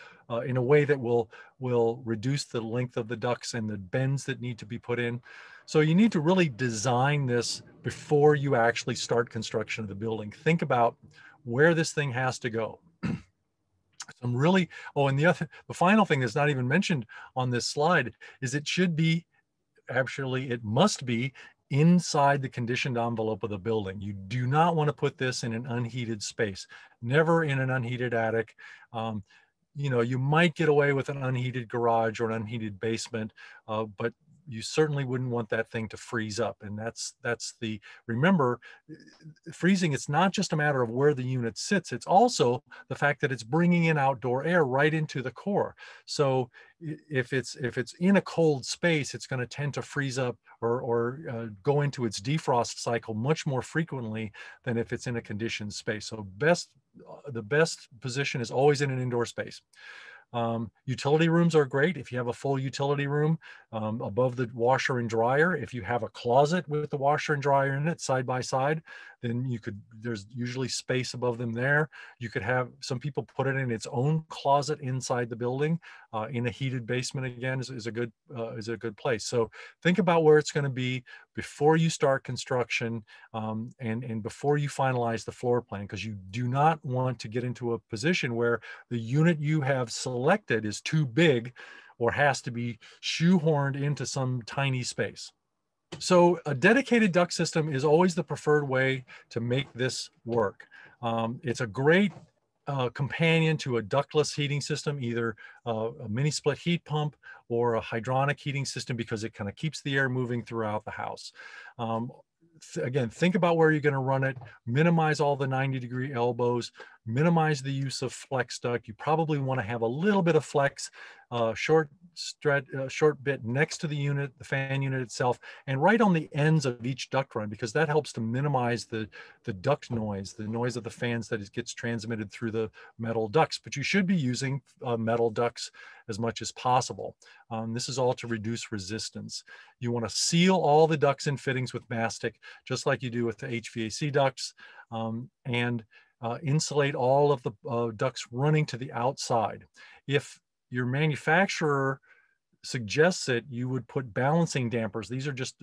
in a way that will reduce the length of the ducts and the bends that need to be put in. So you need to really design this before you actually start construction of the building. Think about where this thing has to go. And the final thing that's not even mentioned on this slide is it must be inside the conditioned envelope of the building. You do not want to put this in an unheated space, never in an unheated attic. You might get away with an unheated garage or an unheated basement, but you certainly wouldn't want that thing to freeze up. And remember, freezing, it's not just a matter of where the unit sits, it's also the fact that it's bringing in outdoor air right into the core. So if it's in a cold space, it's going to tend to freeze up or go into its defrost cycle much more frequently than if it's in a conditioned space. So the best position is always in an indoor space. Utility rooms are great. If you have a full utility room above the washer and dryer, if you have a closet with the washer and dryer in it side by side, then there's usually space above them there. You could have, some people put it in its own closet inside the building. In a heated basement, again, is a good place. So think about where it's going to be before you start construction, and before you finalize the floor plan, because you do not want to get into a position where the unit you have selected is too big or has to be shoehorned into some tiny space. So a dedicated duct system is always the preferred way to make this work. It's a great companion to a ductless heating system, either a mini split heat pump or a hydronic heating system, because it kind of keeps the air moving throughout the house. Again, think about where you're going to run it, minimize all the 90-degree elbows, minimize the use of flex duct. You probably want to have a little bit of flex, short bit next to the unit, the fan unit itself, and right on the ends of each duct run, because that helps to minimize the duct noise, the noise of the fans that gets transmitted through the metal ducts. But you should be using metal ducts as much as possible. This is all to reduce resistance. You want to seal all the ducts and fittings with mastic, just like you do with the HVAC ducts, and insulate all of the ducts running to the outside. If your manufacturer suggests it, you would put balancing dampers. These are just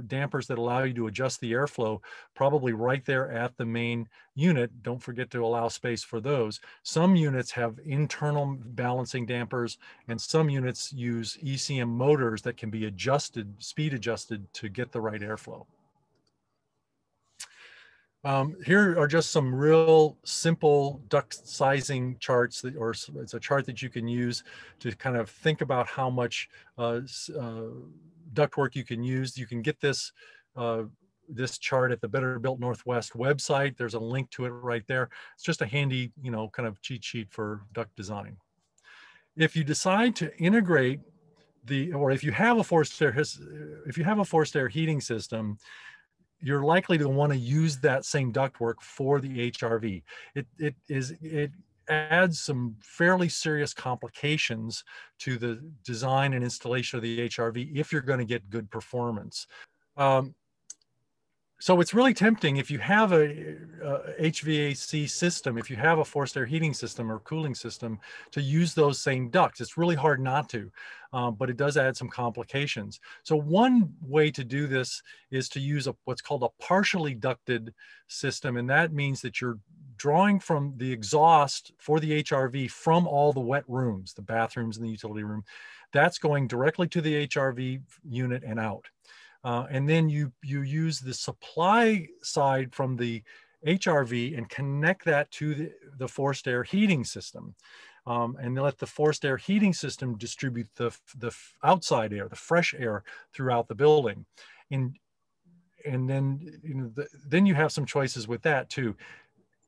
dampers that allow you to adjust the airflow, probably right there at the main unit. Don't forget to allow space for those. Some units have internal balancing dampers, and some units use ECM motors that can be adjusted, speed adjusted, to get the right airflow. Here are just some real simple duct sizing charts, or it's a chart that you can use to kind of think about how much ductwork you can use. You can get this chart at the Better Built Northwest website. There's a link to it right there. It's just a handy, kind of cheat sheet for duct design. If you decide to integrate or if you have a forced air heating system, you're likely to want to use that same ductwork for the HRV. It adds some fairly serious complications to the design and installation of the HRV if you're going to get good performance. So it's really tempting if you have a HVAC system, if you have a forced air heating system or cooling system, to use those same ducts. It's really hard not to, but it does add some complications. So one way to do this is to use what's called a partially ducted system, and that means that you're drawing from the exhaust for the HRV from all the wet rooms, the bathrooms and the utility room. That's going directly to the HRV unit and out. And then you use the supply side from the HRV and connect that to the forced air heating system. And let the forced air heating system distribute the outside air, the fresh air throughout the building. And then, then you have some choices with that too.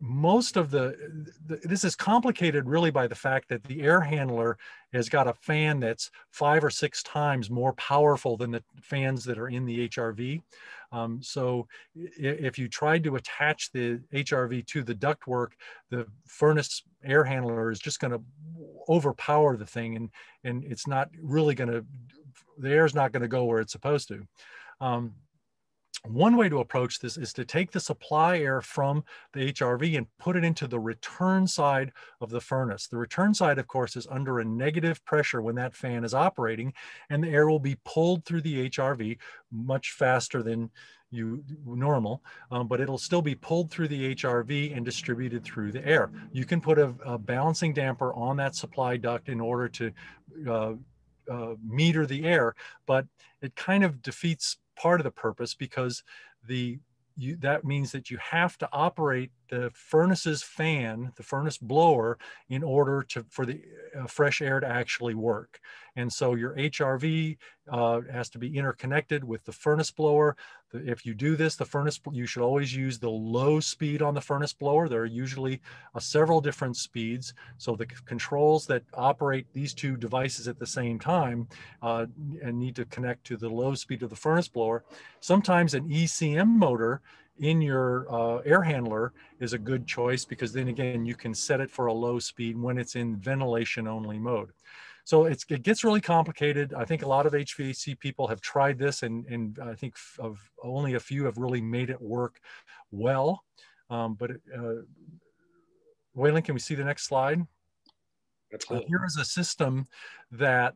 Most of this is complicated really by the fact that the air handler has got a fan that's 5 or 6 times more powerful than the fans that are in the HRV. So if you tried to attach the HRV to the ductwork, the furnace air handler is just going to overpower the thing, and it's not really going to, the air is not going to go where it's supposed to. One way to approach this is to take the supply air from the HRV and put it into the return side of the furnace. The return side, of course, is under a negative pressure when that fan is operating, and the air will be pulled through the HRV much faster than normal, but it'll still be pulled through the HRV and distributed through the air. You can put a balancing damper on that supply duct in order to meter the air, but it kind of defeats part of the purpose, because that means that you have to operate the furnace's fan, the furnace blower, in order for the fresh air to actually work. And so your HRV has to be interconnected with the furnace blower. If you do this, you should always use the low speed on the furnace blower. There are usually several different speeds. So the controls that operate these two devices at the same time and need to connect to the low speed of the furnace blower. Sometimes an ECM motor in your air handler is a good choice, because then again, you can set it for a low speed when it's in ventilation only mode. So it gets really complicated. I think a lot of HVAC people have tried this, and I think only a few have really made it work well. Waylon, can we see the next slide? Here is a system that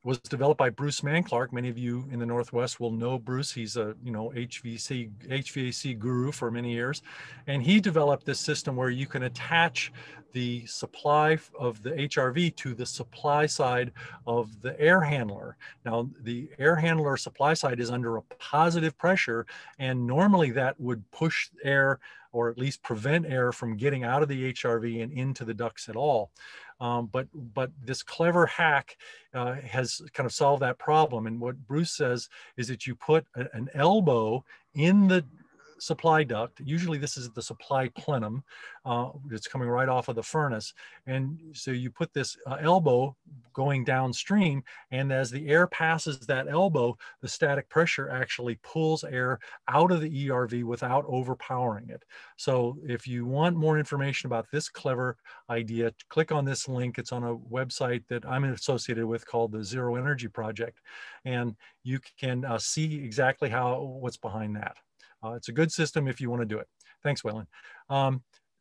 was developed by Bruce Manclark. Many of you in the Northwest will know Bruce. He's a HVAC guru for many years, and he developed this system where you can attach the supply of the HRV to the supply side of the air handler. Now, the air handler supply side is under a positive pressure, and normally that would push air, or at least prevent air from getting out of the HRV and into the ducts at all. But this clever hack has kind of solved that problem. And what Bruce says is that you put an elbow in the supply duct. Usually this is the supply plenum. It's coming right off of the furnace. And so you put this elbow going downstream, and as the air passes that elbow, the static pressure actually pulls air out of the ERV without overpowering it. So if you want more information about this clever idea, click on this link. It's on a website that I'm associated with called the Zero Energy Project. And you can see exactly what's behind that. It's a good system if you want to do it. Thanks, Waylon.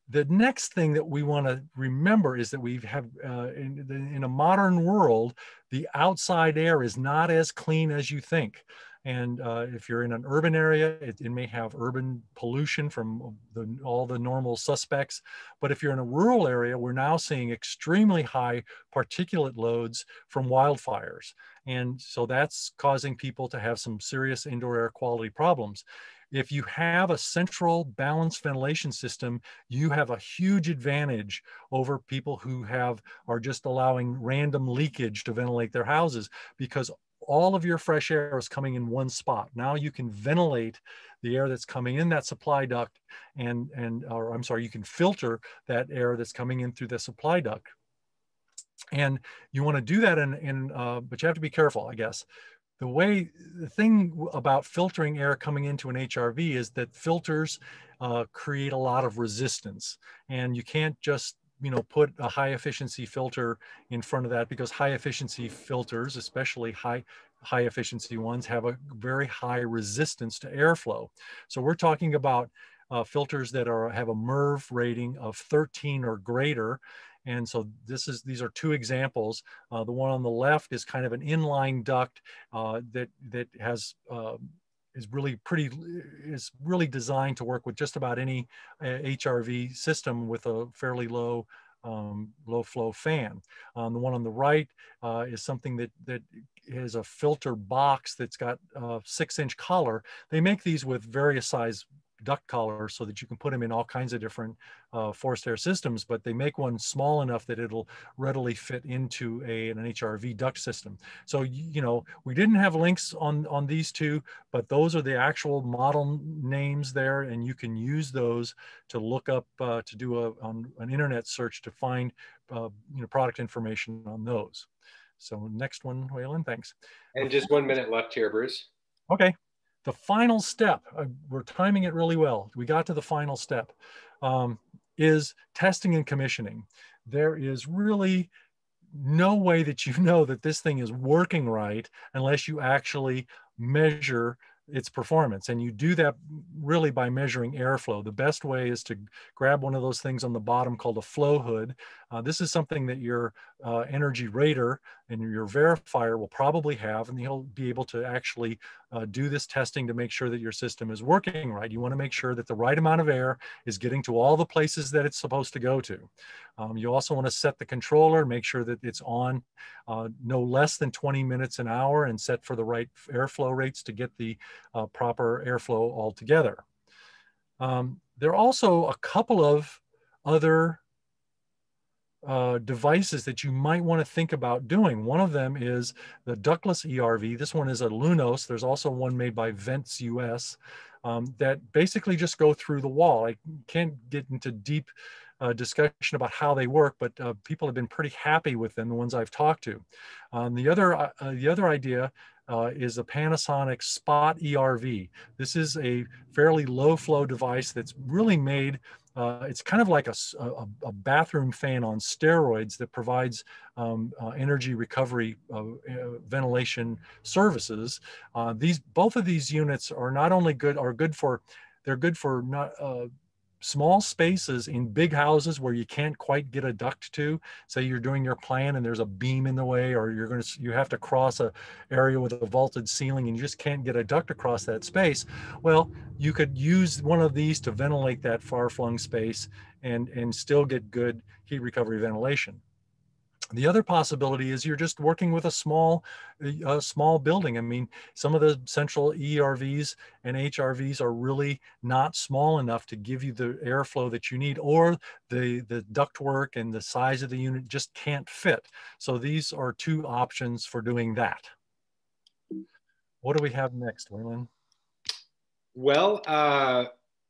The next thing that we want to remember is that we have, in a modern world, the outside air is not as clean as you think. And if you're in an urban area, it may have urban pollution from all the normal suspects. But if you're in a rural area, we're now seeing extremely high particulate loads from wildfires. And so that's causing people to have some serious indoor air quality problems. If you have a central balanced ventilation system, you have a huge advantage over people who are just allowing random leakage to ventilate their houses, because all of your fresh air is coming in one spot. Now you can ventilate the air that's coming in that supply duct, or I'm sorry, you can filter that air that's coming in through the supply duct. And you want to do that but you have to be careful, I guess. The thing about filtering air coming into an HRV is that filters create a lot of resistance, and you can't just put a high efficiency filter in front of that, because high efficiency filters, especially high efficiency ones have a very high resistance to airflow. So we're talking about filters that have a MERV rating of 13 or greater. And so these are two examples. The one on the left is kind of an inline duct that has is really designed to work with just about any HRV system with a fairly low flow fan. The one on the right is something that is a filter box that's got a 6-inch collar. They make these with various size duct collars so that you can put them in all kinds of different forced air systems, but they make one small enough that it'll readily fit into an HRV duct system. So, you know, we didn't have links on these two, but those are the actual model names there, and you can use those to look up, to do an internet search to find product information on those. So next one, Waylon, thanks. And just 1 minute left here, Bruce. Okay. The final step, we're timing it really well. We got to the final step, is testing and commissioning. There is really no way that you know that this thing is working right unless you actually measure its performance. And you do that really by measuring airflow. The best way is to grab one of those things on the bottom called a flow hood. This is something that your energy rater and your verifier will probably have, and he'll be able to actually do this testing to make sure that your system is working right. You want to make sure that the right amount of air is getting to all the places that it's supposed to go to. You also want to set the controller, make sure that it's on no less than 20 minutes an hour, and set for the right airflow rates to get the proper airflow altogether. There are also a couple of other devices that you might want to think about doing. One of them is the ductless ERV. This one is a Lunos. There's also one made by Vents US that basically just go through the wall. I can't get into deep discussion about how they work, but people have been pretty happy with them, the ones I've talked to. The other idea is a Panasonic Spot ERV. This is a fairly low flow device that's really made, it's kind of like a bathroom fan on steroids that provides energy recovery ventilation services. Both of these units are not only good, they're good for not, small spaces in big houses where you can't quite get a duct to. Say you're doing your plan and there's a beam in the way, or you have to cross a area with a vaulted ceiling and you just can't get a duct across that space. Well, you could use one of these to ventilate that far-flung space and still get good heat recovery ventilation. The other possibility is you're just working with a small building. I mean, some of the central ERVs and HRVs are really not small enough to give you the airflow that you need, or the ductwork and the size of the unit just can't fit. So these are two options for doing that. What do we have next, Waylon? Well,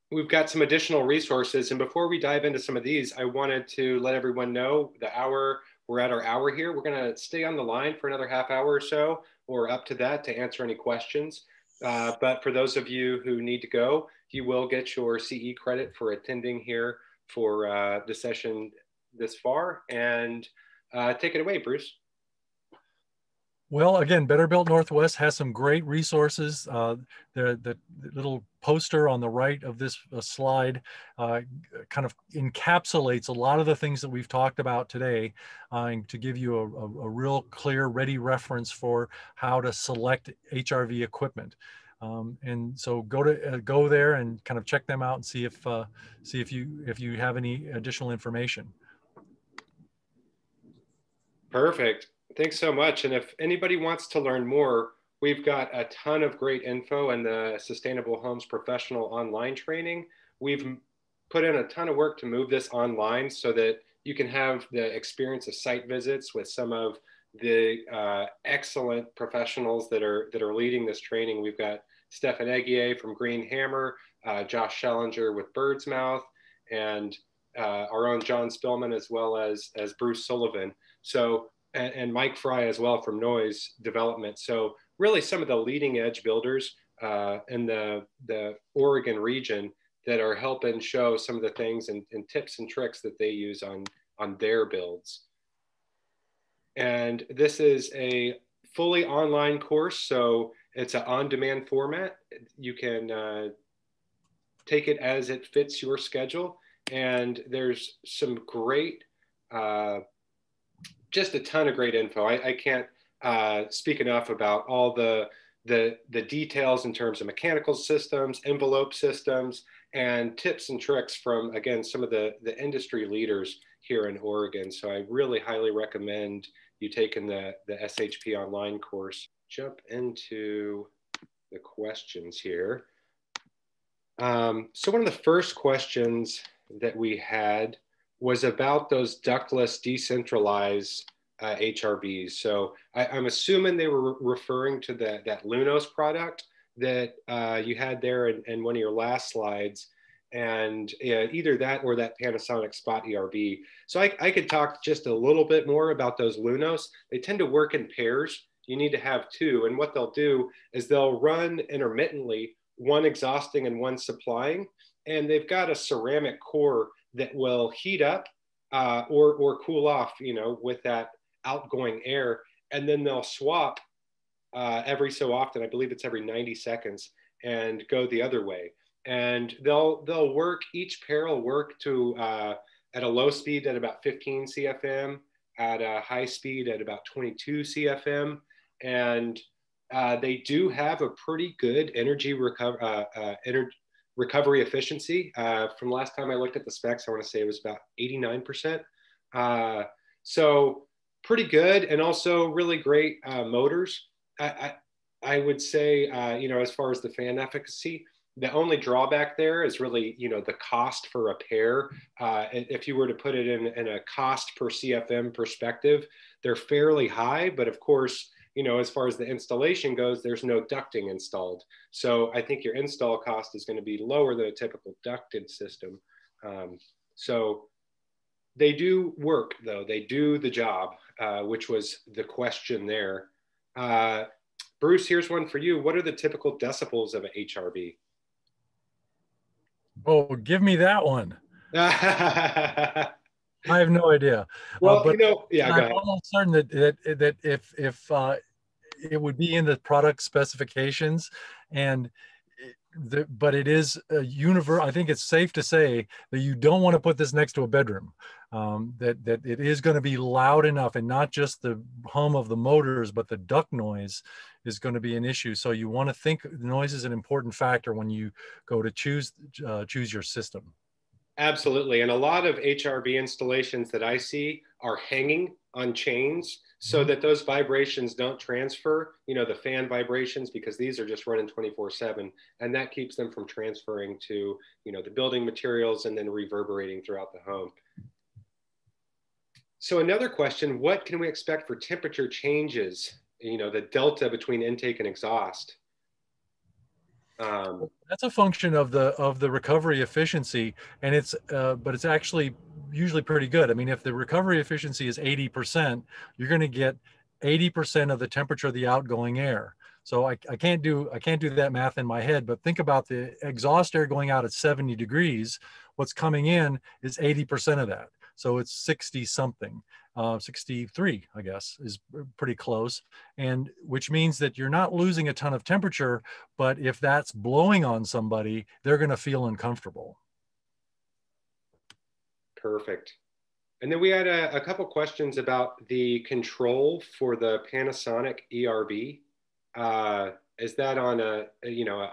we've got some additional resources. And before we dive into some of these, I wanted to let everyone know we're at our hour here. We're going to stay on the line for another half hour or so, or up to that, to answer any questions. But for those of you who need to go, you will get your CE credit for attending here for the session this far. And take it away, Bruce. Well, again, Better Built Northwest has some great resources. The little poster on the right of this slide kind of encapsulates a lot of the things that we've talked about today, and to give you a real clear, ready reference for how to select HRV equipment. And so go there and kind of check them out and see if you have any additional information. Perfect. Thanks so much. And if anybody wants to learn more, we've got a ton of great info in the Sustainable Homes Professional online training. We've put in a ton of work to move this online so that you can have the experience of site visits with some of the excellent professionals that are leading this training. We've got Stefan Egier from Green Hammer, Josh Schellinger with Bird's Mouth, and our own John Spillman, as well as Bruce Sullivan. So, and Mike Fry as well from Noise Development. So really some of the leading edge builders in the Oregon region that are helping show some of the things and tips and tricks that they use on their builds. And this is a fully online course. So it's an on-demand format. You can take it as it fits your schedule. And there's some great, just a ton of great info. I can't speak enough about all the details in terms of mechanical systems, envelope systems, and tips and tricks from, again, some of the industry leaders here in Oregon. So I really highly recommend you taking the SHP online course. Jump into the questions here. So one of the first questions that we had was about those ductless decentralized HRVs. So I'm assuming they were referring to that Lunos product that you had there in one of your last slides, and either that or that Panasonic Spot ERV. So I could talk just a little bit more about those Lunos. They tend to work in pairs. You need to have two, and what they'll do is they'll run intermittently, one exhausting and one supplying, and they've got a ceramic core that will heat up or cool off, with that outgoing air, and then they'll swap every so often. I believe it's every 90 seconds, and go the other way. And they'll work. Each pair will work to at a low speed at about 15 CFM, at a high speed at about 22 CFM, and they do have a pretty good energy recovery efficiency. From last time I looked at the specs, I want to say it was about 89%. So pretty good, and also really great motors. I would say, as far as the fan efficacy, the only drawback there is really, the cost for a pair. If you were to put it in a cost per CFM perspective, they're fairly high, but of course, as far as the installation goes, there's no ducting installed. So I think your install cost is going to be lower than a typical ducted system. So they do work, though. They do the job, which was the question there. Bruce, here's one for you. What are the typical decibels of an HRV? Oh, give me that one. I have no idea. Well, but yeah, go I'm ahead. almost certain that if it would be in the product specifications, and but it is a I think it's safe to say that you don't want to put this next to a bedroom. That it is going to be loud enough, and not just the hum of the motors, but the duct noise is going to be an issue. So you want to think noise is an important factor when you go to choose your system. Absolutely. And a lot of HRV installations that I see are hanging on chains so that those vibrations don't transfer, the fan vibrations, because these are just running 24/7. And that keeps them from transferring to, the building materials and then reverberating throughout the home. So another question, what can we expect for temperature changes, the delta between intake and exhaust? That's a function of the recovery efficiency, and but it's actually usually pretty good. I mean, if the recovery efficiency is 80%, you're going to get 80% of the temperature of the outgoing air. So I can't do that math in my head, but think about the exhaust air going out at 70 degrees. What's coming in is 80% of that. So it's 60 something. 63, I guess, is pretty close. And which means that you're not losing a ton of temperature, but if that's blowing on somebody, they're going to feel uncomfortable. Perfect. And then we had a couple questions about the control for the Panasonic ERV. Is that on an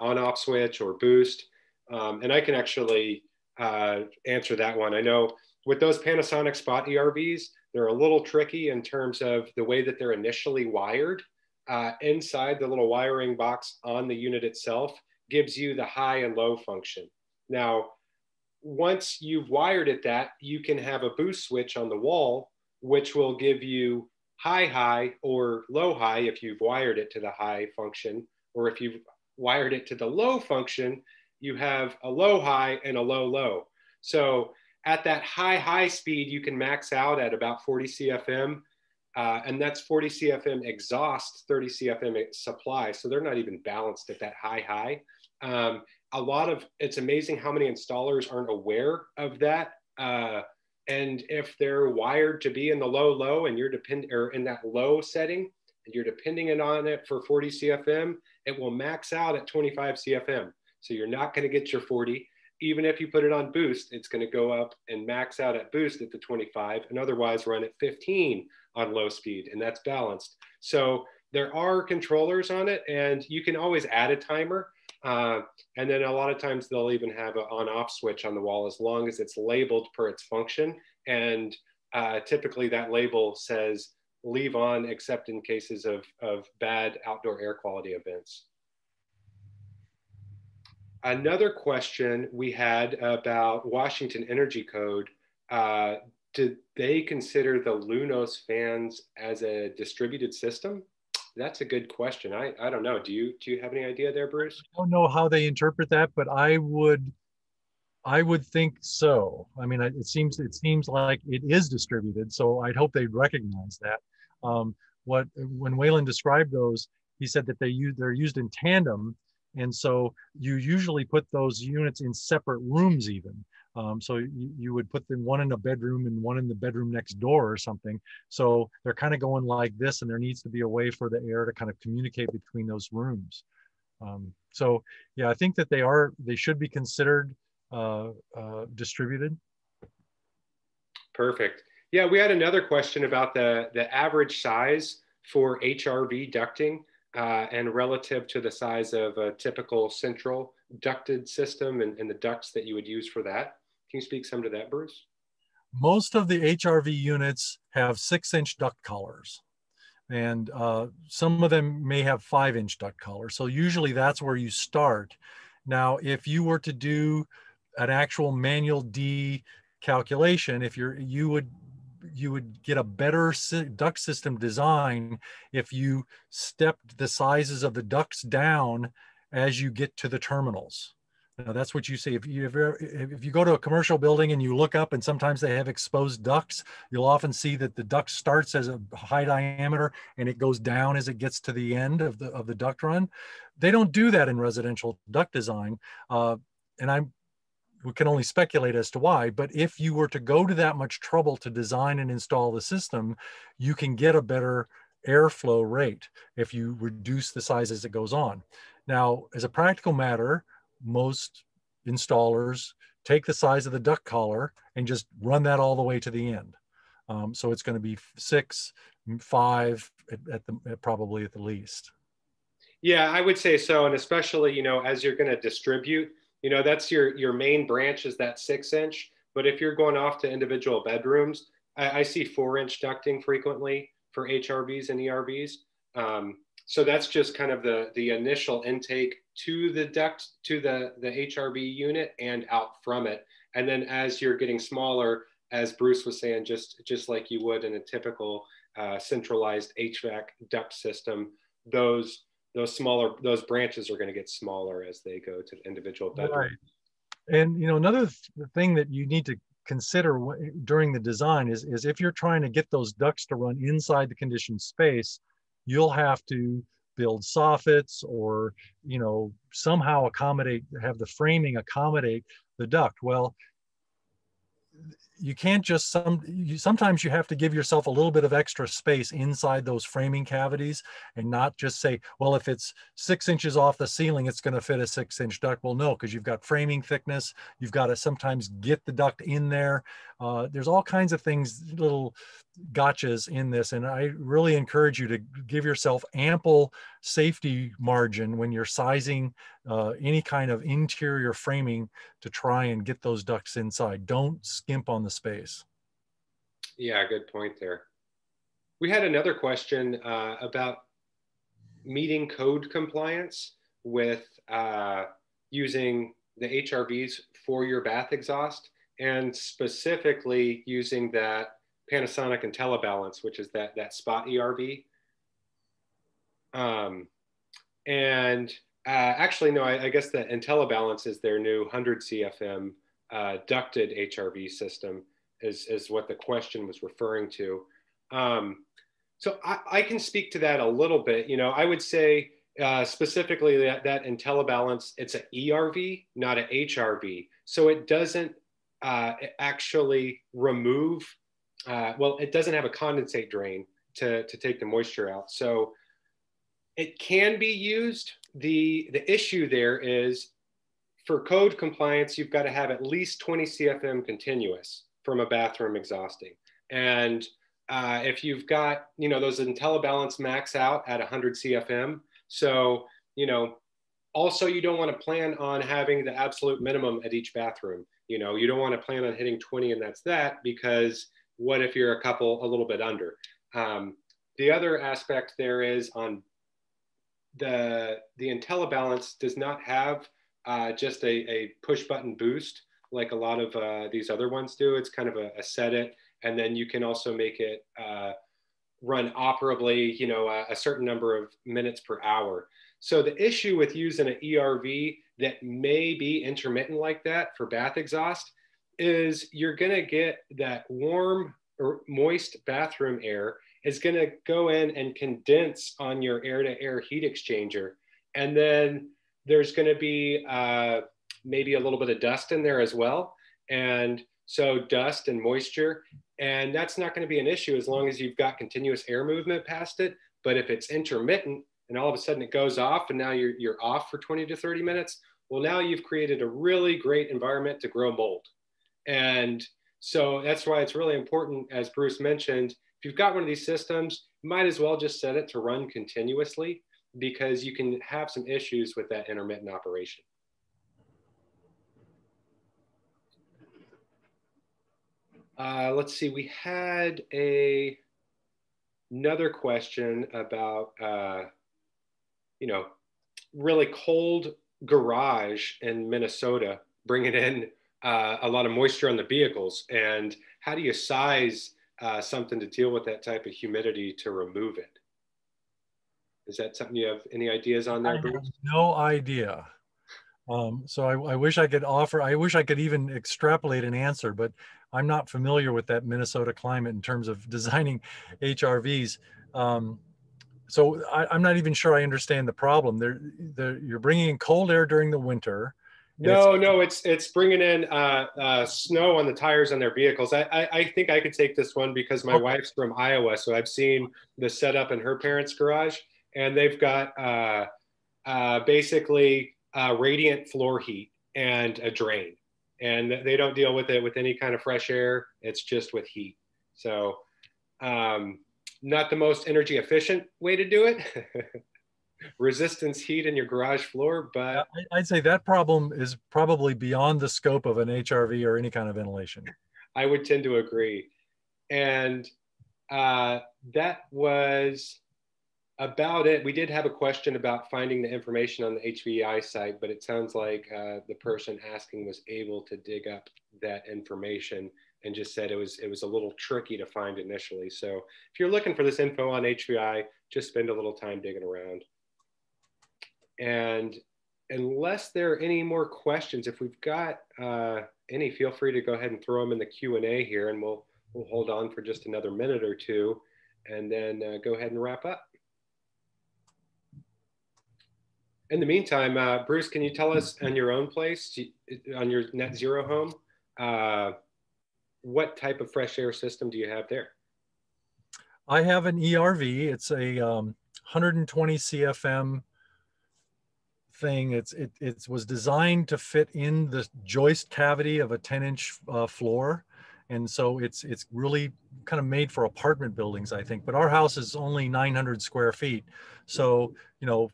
on-off switch or boost? And I can actually answer that one. I know with those Panasonic Spot ERVs, they're a little tricky in terms of the way that they're initially wired. Inside the little wiring box on the unit itself gives you the high and low function. Now, once you've wired it that, you can have a boost switch on the wall, which will give you high or low high if you've wired it to the high function, or if you've wired it to the low function, you have a low high and a low low. So at that high speed, you can max out at about 40 CFM, and that's 40 CFM exhaust, 30 CFM supply. So they're not even balanced at that high. It's amazing how many installers aren't aware of that. And if they're wired to be in the low and you're in that low setting, and you're depending on it for 40 CFM, it will max out at 25 CFM. So you're not going to get your 40. Even if you put it on boost, it's going to go up and max out at boost at the 25 and otherwise run at 15 on low speed, and that's balanced. So there are controllers on it, and you can always add a timer. And then a lot of times they'll even have an on-off switch on the wall as long as it's labeled per its function. And typically that label says leave on except in cases of bad outdoor air quality events. Another question we had about Washington Energy Code, did they consider the Lunos fans as a distributed system? That's a good question. I don't know. Do you have any idea there, Bruce? I don't know how they interpret that, but I would think so. I mean, it seems like it is distributed, so I'd hope they'd recognize that. When Wayland described those, he said that they're used in tandem, and so you usually put those units in separate rooms even. So you would put them one in a bedroom and one in the bedroom next door or something. So they're kind of going like this, and there needs to be a way for the air to kind of communicate between those rooms. So yeah, I think that they should be considered distributed. Perfect. Yeah, we had another question about the average size for HRV ducting and relative to the size of a typical central ducted system and the ducts that you would use for that. Can you speak some to that, Bruce? Most of the HRV units have 6-inch duct collars, and some of them may have 5-inch duct collars. So usually that's where you start. Now, if you were to do an actual manual D calculation, you would get a better duct system design if you stepped the sizes of the ducts down as you get to the terminals. Now, that's what you see. If you go to a commercial building and you look up and sometimes they have exposed ducts, you'll often see that the duct starts as a high diameter and it goes down as it gets to the end of the duct run. They don't do that in residential duct design. And we can only speculate as to why, but if you were to go to that much trouble to design and install the system, you can get a better airflow rate if you reduce the size as it goes on. Now, as a practical matter, most installers take the size of the duct collar and just run that all the way to the end. So it's going to be 6, 5 probably at the least. Yeah, I would say so. And especially, as you're going to distribute, that's your main branch is that 6-inch. But if you're going off to individual bedrooms, I see 4-inch ducting frequently for HRVs and ERVs. So that's just kind of the initial intake to the duct, to the HRV unit and out from it. And then as you're getting smaller, as Bruce was saying, just like you would in a typical centralized HVAC duct system, those branches are going to get smaller as they go to individual bedrooms. Right. And another thing that you need to consider during the design is if you're trying to get those ducts to run inside the conditioned space, you'll have to build soffits or somehow have the framing accommodate the duct. Well, you can't just sometimes you have to give yourself a little bit of extra space inside those framing cavities and not just say, well, if it's 6 inches off the ceiling, it's going to fit a 6-inch duct. Well, no, because you've got framing thickness. You've got to sometimes get the duct in there. There's all kinds of things, little gotchas in this. And I really encourage you to give yourself ample safety margin when you're sizing any kind of interior framing to try and get those ducts inside. Don't skimp on the space. Yeah, good point there. We had another question about meeting code compliance with using the HRVs for your bath exhaust, and specifically using that Panasonic IntelliBalance, which is that spot ERV. Actually, no, I guess the IntelliBalance is their new 100 CFM ducted HRV system is what the question was referring to. So I can speak to that a little bit. I would say specifically that IntelliBalance, it's an ERV, not an HRV. So it doesn't actually remove, well, it doesn't have a condensate drain to take the moisture out. So it can be used. The issue there is, for code compliance, you've got to have at least 20 CFM continuous from a bathroom exhausting. And if you've got, those IntelliBalance max out at 100 CFM. So, also you don't want to plan on having the absolute minimum at each bathroom. You don't want to plan on hitting 20 and that's that, because what if you're a little bit under? The other aspect there is on the IntelliBalance does not have just a push button boost like a lot of these other ones do. It's kind of a set it, and then you can also make it run operably, a certain number of minutes per hour. So the issue with using an ERV that may be intermittent like that for bath exhaust is you're going to get that warm or moist bathroom air is going to go in and condense on your air-to-air heat exchanger. And then there's going to be maybe a little bit of dust in there as well. And so dust and moisture, and that's not going to be an issue as long as you've got continuous air movement past it. But if it's intermittent and all of a sudden it goes off and now you're off for 20 to 30 minutes, well, now you've created a really great environment to grow mold. And so that's why it's really important, as Bruce mentioned, if you've got one of these systems, you might as well just set it to run continuously, because you can have some issues with that intermittent operation. Let's see, we had another question about, really cold garage in Minnesota, bringing in a lot of moisture on the vehicles. And how do you size something to deal with that type of humidity to remove it? Is that something you have any ideas on there, Bruce? I have no idea. So I wish I could even extrapolate an answer, but I'm not familiar with that Minnesota climate in terms of designing HRVs. So I'm not even sure I understand the problem. You're bringing in cold air during the winter. No, it's bringing in snow on the tires on their vehicles. I think I could take this one because my wife's from Iowa, so I've seen the setup in her parents' garage, and they've got basically radiant floor heat and a drain, and they don't deal with it with any kind of fresh air. It's just with heat. So not the most energy efficient way to do it. Resistance heat in your garage floor, but I'd say that problem is probably beyond the scope of an HRV or any kind of ventilation. I would tend to agree. And that was about it. We did have a question about finding the information on the HVI site, but it sounds like the person asking was able to dig up that information and just said it was a little tricky to find initially. So if you're looking for this info on HVI, just spend a little time digging around. And unless there are any more questions, if we've got any, feel free to go ahead and throw them in the Q&A here, and we'll hold on for just another minute or two, and then go ahead and wrap up. In the meantime, Bruce, can you tell us on your own place, on your net zero home, what type of fresh air system do you have there? I have an ERV. It's a 120 CFM thing. It was designed to fit in the joist cavity of a 10-inch floor, and so it's really kind of made for apartment buildings, I think. But our house is only 900 square feet, so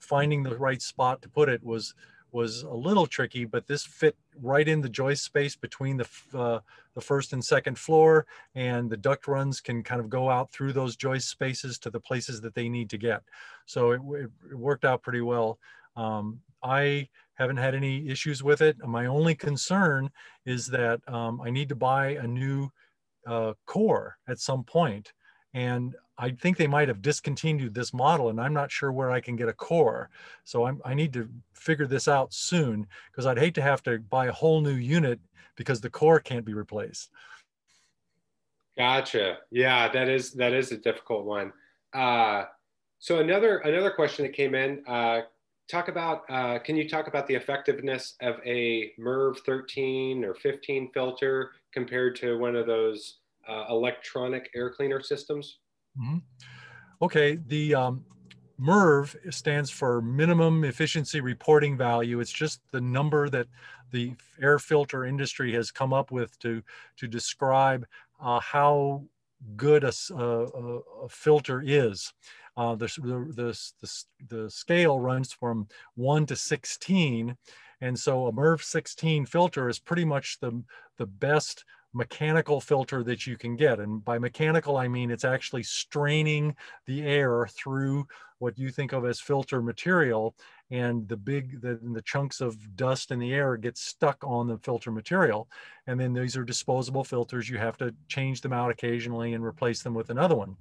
finding the right spot to put it was a little tricky. But this fit right in the joist space between the first and second floor, and the duct runs can kind of go out through those joist spaces to the places that they need to get. So it worked out pretty well. I haven't had any issues with it. My only concern is that I need to buy a new core at some point, and I think they might have discontinued this model, and I'm not sure where I can get a core. So I need to figure this out soon, because I'd hate to have to buy a whole new unit because the core can't be replaced. Gotcha. Yeah, that is a difficult one. So another question that came in. Can you talk about the effectiveness of a MERV 13 or 15 filter compared to one of those electronic air cleaner systems? Mm-hmm. Okay, the MERV stands for minimum efficiency reporting value. It's just the number that the air filter industry has come up with to describe how good a filter is. The scale runs from 1 to 16. And so a MERV 16 filter is pretty much the best mechanical filter that you can get. And by mechanical, I mean it's actually straining the air through what you think of as filter material, and the chunks of dust in the air get stuck on the filter material. And then these are disposable filters. You have to change them out occasionally and replace them with another one.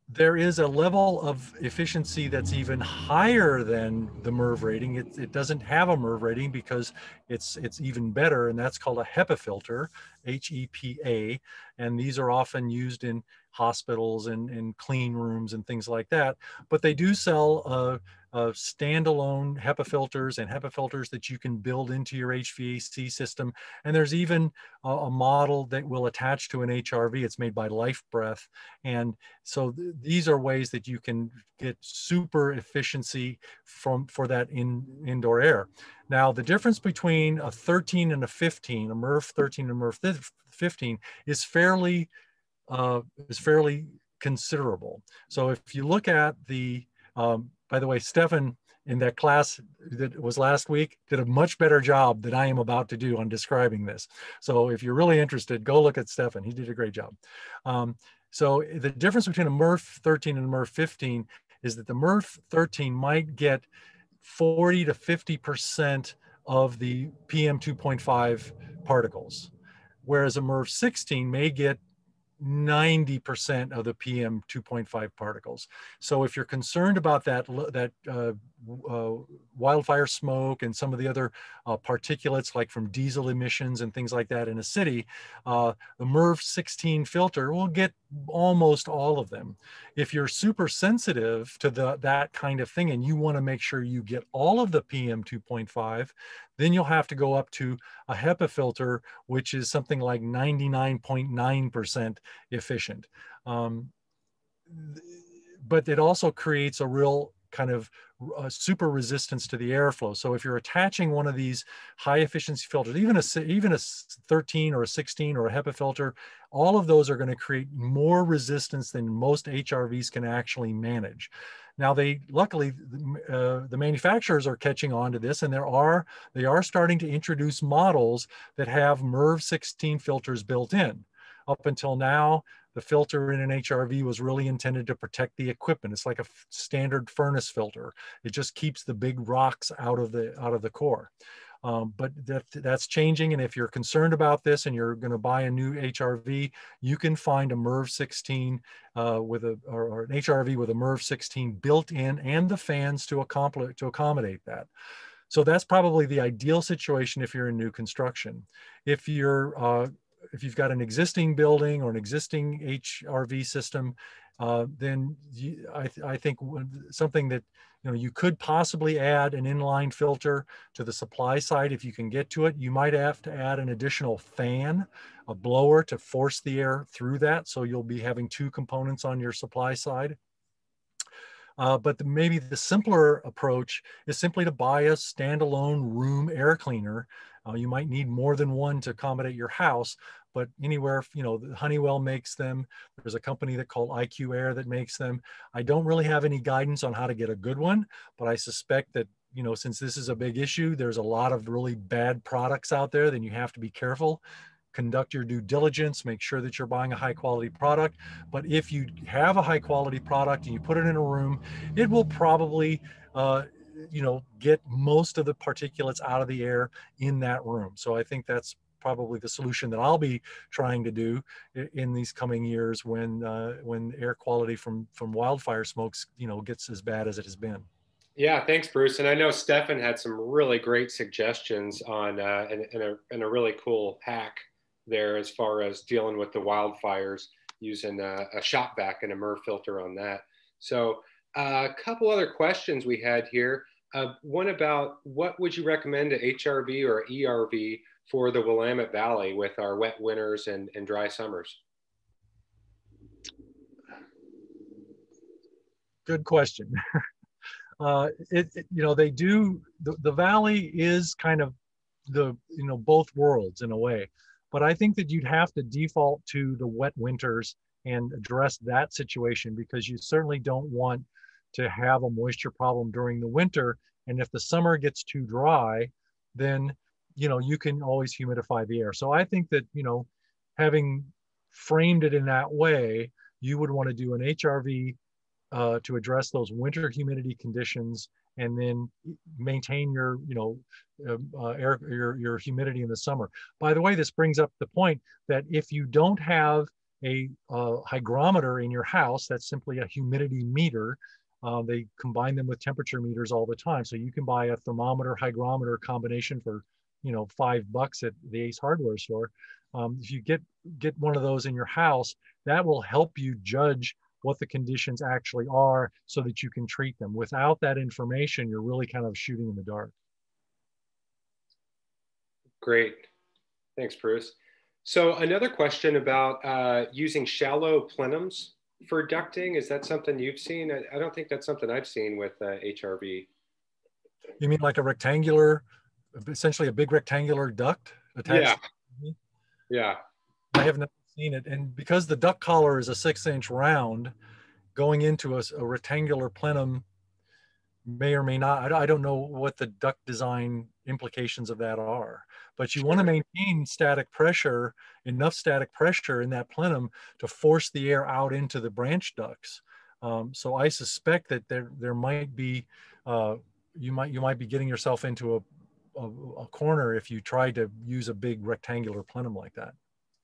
There is a level of efficiency that's even higher than the MERV rating. It doesn't have a MERV rating because it's even better, and that's called a HEPA filter, HEPA, and these are often used in hospitals and in clean rooms and things like that. But they do sell standalone HEPA filters and HEPA filters that you can build into your HVAC system. And there's even a model that will attach to an HRV. It's made by Life Breath. And so these are ways that you can get super efficiency for that indoor air. Now, the difference between a 13 and a 15, a MERV 13 and MERV 15 is fairly considerable. So if you look at by the way, Stefan in that class that was last week did a much better job than I am about to do on describing this. So if you're really interested, go look at Stefan. He did a great job. So the difference between a MERV 13 and a MERV 15 is that the MERV 13 might get 40 to 50% of the PM 2.5 particles, whereas a MERV 16 may get 90% of the PM 2.5 particles. So if you're concerned about that wildfire smoke and some of the other particulates like from diesel emissions and things like that in a city, the MERV 16 filter will get almost all of them. If you're super sensitive to that kind of thing and you want to make sure you get all of the PM 2.5, then you'll have to go up to a HEPA filter, which is something like 99.9% efficient. But it also creates a real kind of super resistance to the airflow. So if you're attaching one of these high efficiency filters, even a 13 or a 16 or a HEPA filter, all of those are going to create more resistance than most HRVs can actually manage. Now, luckily, the manufacturers are catching on to this, and they are starting to introduce models that have MERV 16 filters built in. Up until now, the filter in an HRV was really intended to protect the equipment. It's like a standard furnace filter. It just keeps the big rocks out of the core. But that's changing, and if you're concerned about this and you're going to buy a new HRV, you can find a MERV 16 or an HRV with a MERV 16 built in and the fans to accommodate that. So that's probably the ideal situation if you're in new construction. If you've got an existing building or an existing HRV system, then I think something that you could possibly add an inline filter to the supply side if you can get to it. You might have to add an additional fan, a blower to force the air through that. So you'll be having two components on your supply side. But maybe the simpler approach is simply to buy a standalone room air cleaner. You might need more than one to accommodate your house, but anywhere, Honeywell makes them. There's a company called IQ Air that makes them. I don't really have any guidance on how to get a good one, but I suspect that, since this is a big issue, there's a lot of really bad products out there, then you have to be careful. Conduct your due diligence, make sure that you're buying a high quality product. But if you have a high quality product and you put it in a room, it will probably get most of the particulates out of the air in that room. So I think that's probably the solution that I'll be trying to do in these coming years when air quality from wildfire smokes gets as bad as it has been. Yeah, thanks, Bruce. And I know Stefan had some really great suggestions on and a really cool hack there as far as dealing with the wildfires using a shop vac and a MERV filter on that. So a couple other questions we had here. One about what would you recommend a HRV or ERV for the Willamette Valley with our wet winters and dry summers? Good question. You know, they do, the valley is kind of the, you know, both worlds in a way. But I think that you'd have to default to the wet winters and address that situation, because you certainly don't want to have a moisture problem during the winter. And if the summer gets too dry, then, you know, you can always humidify the air. So I think that, you know, having framed it in that way, you would want to do an HRV to address those winter humidity conditions, and then maintain your, you know, your humidity in the summer. By the way, this brings up the point that if you don't have a hygrometer in your house, that's simply a humidity meter. They combine them with temperature meters all the time. So you can buy a thermometer hygrometer combination for, you know, $5 at the Ace Hardware store. If you get one of those in your house, that will help you judge what the conditions actually are so that you can treat them. Without that information, you're really kind of shooting in the dark. Great. Thanks, Bruce. So another question about using shallow plenums for ducting. Is that something you've seen? I don't think that's something I've seen with HRV. You mean like a rectangular, essentially a big rectangular duct attached? Yeah. Yeah. I have never seen it. And because the duct collar is a 6-inch round, going into a rectangular plenum may or may not, I don't know what the duct design implications of that are, but you want to maintain static pressure, enough static pressure in that plenum to force the air out into the branch ducts. So I suspect that there might be, you might be getting yourself into a corner if you try to use a big rectangular plenum like that.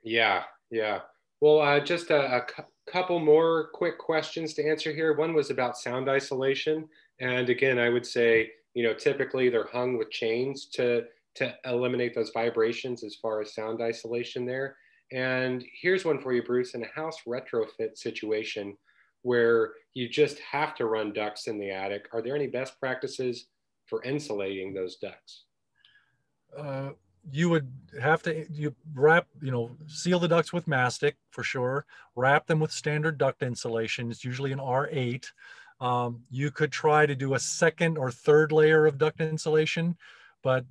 Yeah, yeah. Well, just a couple more quick questions to answer here. One was about sound isolation. And again, I would say, you know, typically they're hung with chains to eliminate those vibrations as far as sound isolation there. And here's one for you, Bruce. In a house retrofit situation where you just have to run ducts in the attic, are there any best practices for insulating those ducts? You would have to, you wrap, you know, seal the ducts with mastic for sure, wrap them with standard duct insulation. It's usually an R8. You could try to do a second or third layer of duct insulation, but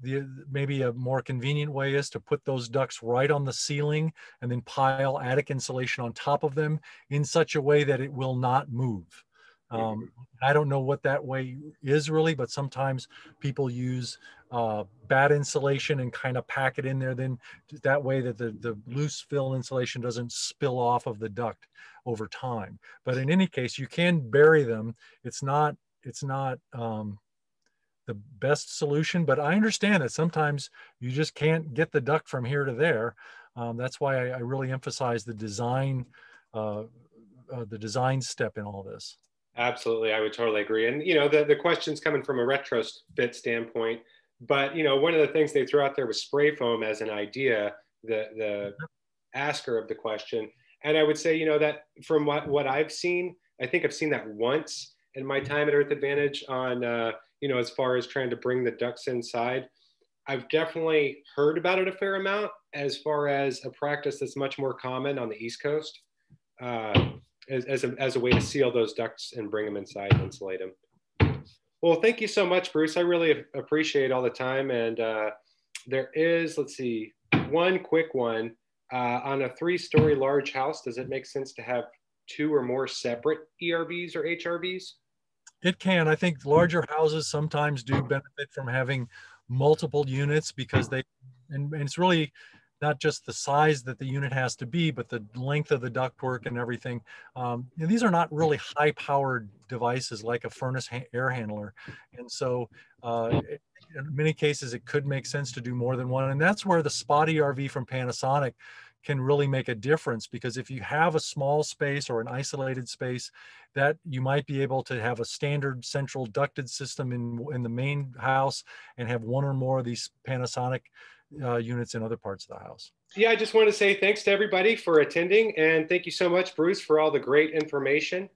maybe a more convenient way is to put those ducts right on the ceiling and then pile attic insulation on top of them in such a way that it will not move. I don't know what that way is really, but sometimes people use bad insulation and kind of pack it in there, then that way that the loose fill insulation doesn't spill off of the duct over time. But in any case, you can bury them. It's not the best solution, but I understand that sometimes you just can't get the duct from here to there. That's why I really emphasize the design step in all this. Absolutely, I would totally agree. And you know, the question's coming from a retrofit standpoint, but you know, one of the things they threw out there was spray foam as an idea. The asker of the question, and I would say, you know, that from what I've seen, I think I've seen that once in my time at Earth Advantage on, you know, as far as trying to bring the ducts inside. I've definitely heard about it a fair amount as far as a practice that's much more common on the East Coast. As a way to seal those ducts and bring them inside and insulate them. Well, thank you so much, Bruce. I really appreciate all the time. And there is, let's see, one quick one. On a 3-story large house, does it make sense to have 2 or more separate ERVs or HRVs? It can. I think larger houses sometimes do benefit from having multiple units because and it's really not just the size that the unit has to be, but the length of the ductwork and everything. These are not really high-powered devices like a furnace air handler. And so in many cases, it could make sense to do more than one. And that's where the spot ERV from Panasonic can really make a difference, because if you have a small space or an isolated space, that you might be able to have a standard central ducted system in the main house and have one or more of these Panasonic units in other parts of the house. Yeah, I just want to say thanks to everybody for attending. And thank you so much, Bruce, for all the great information.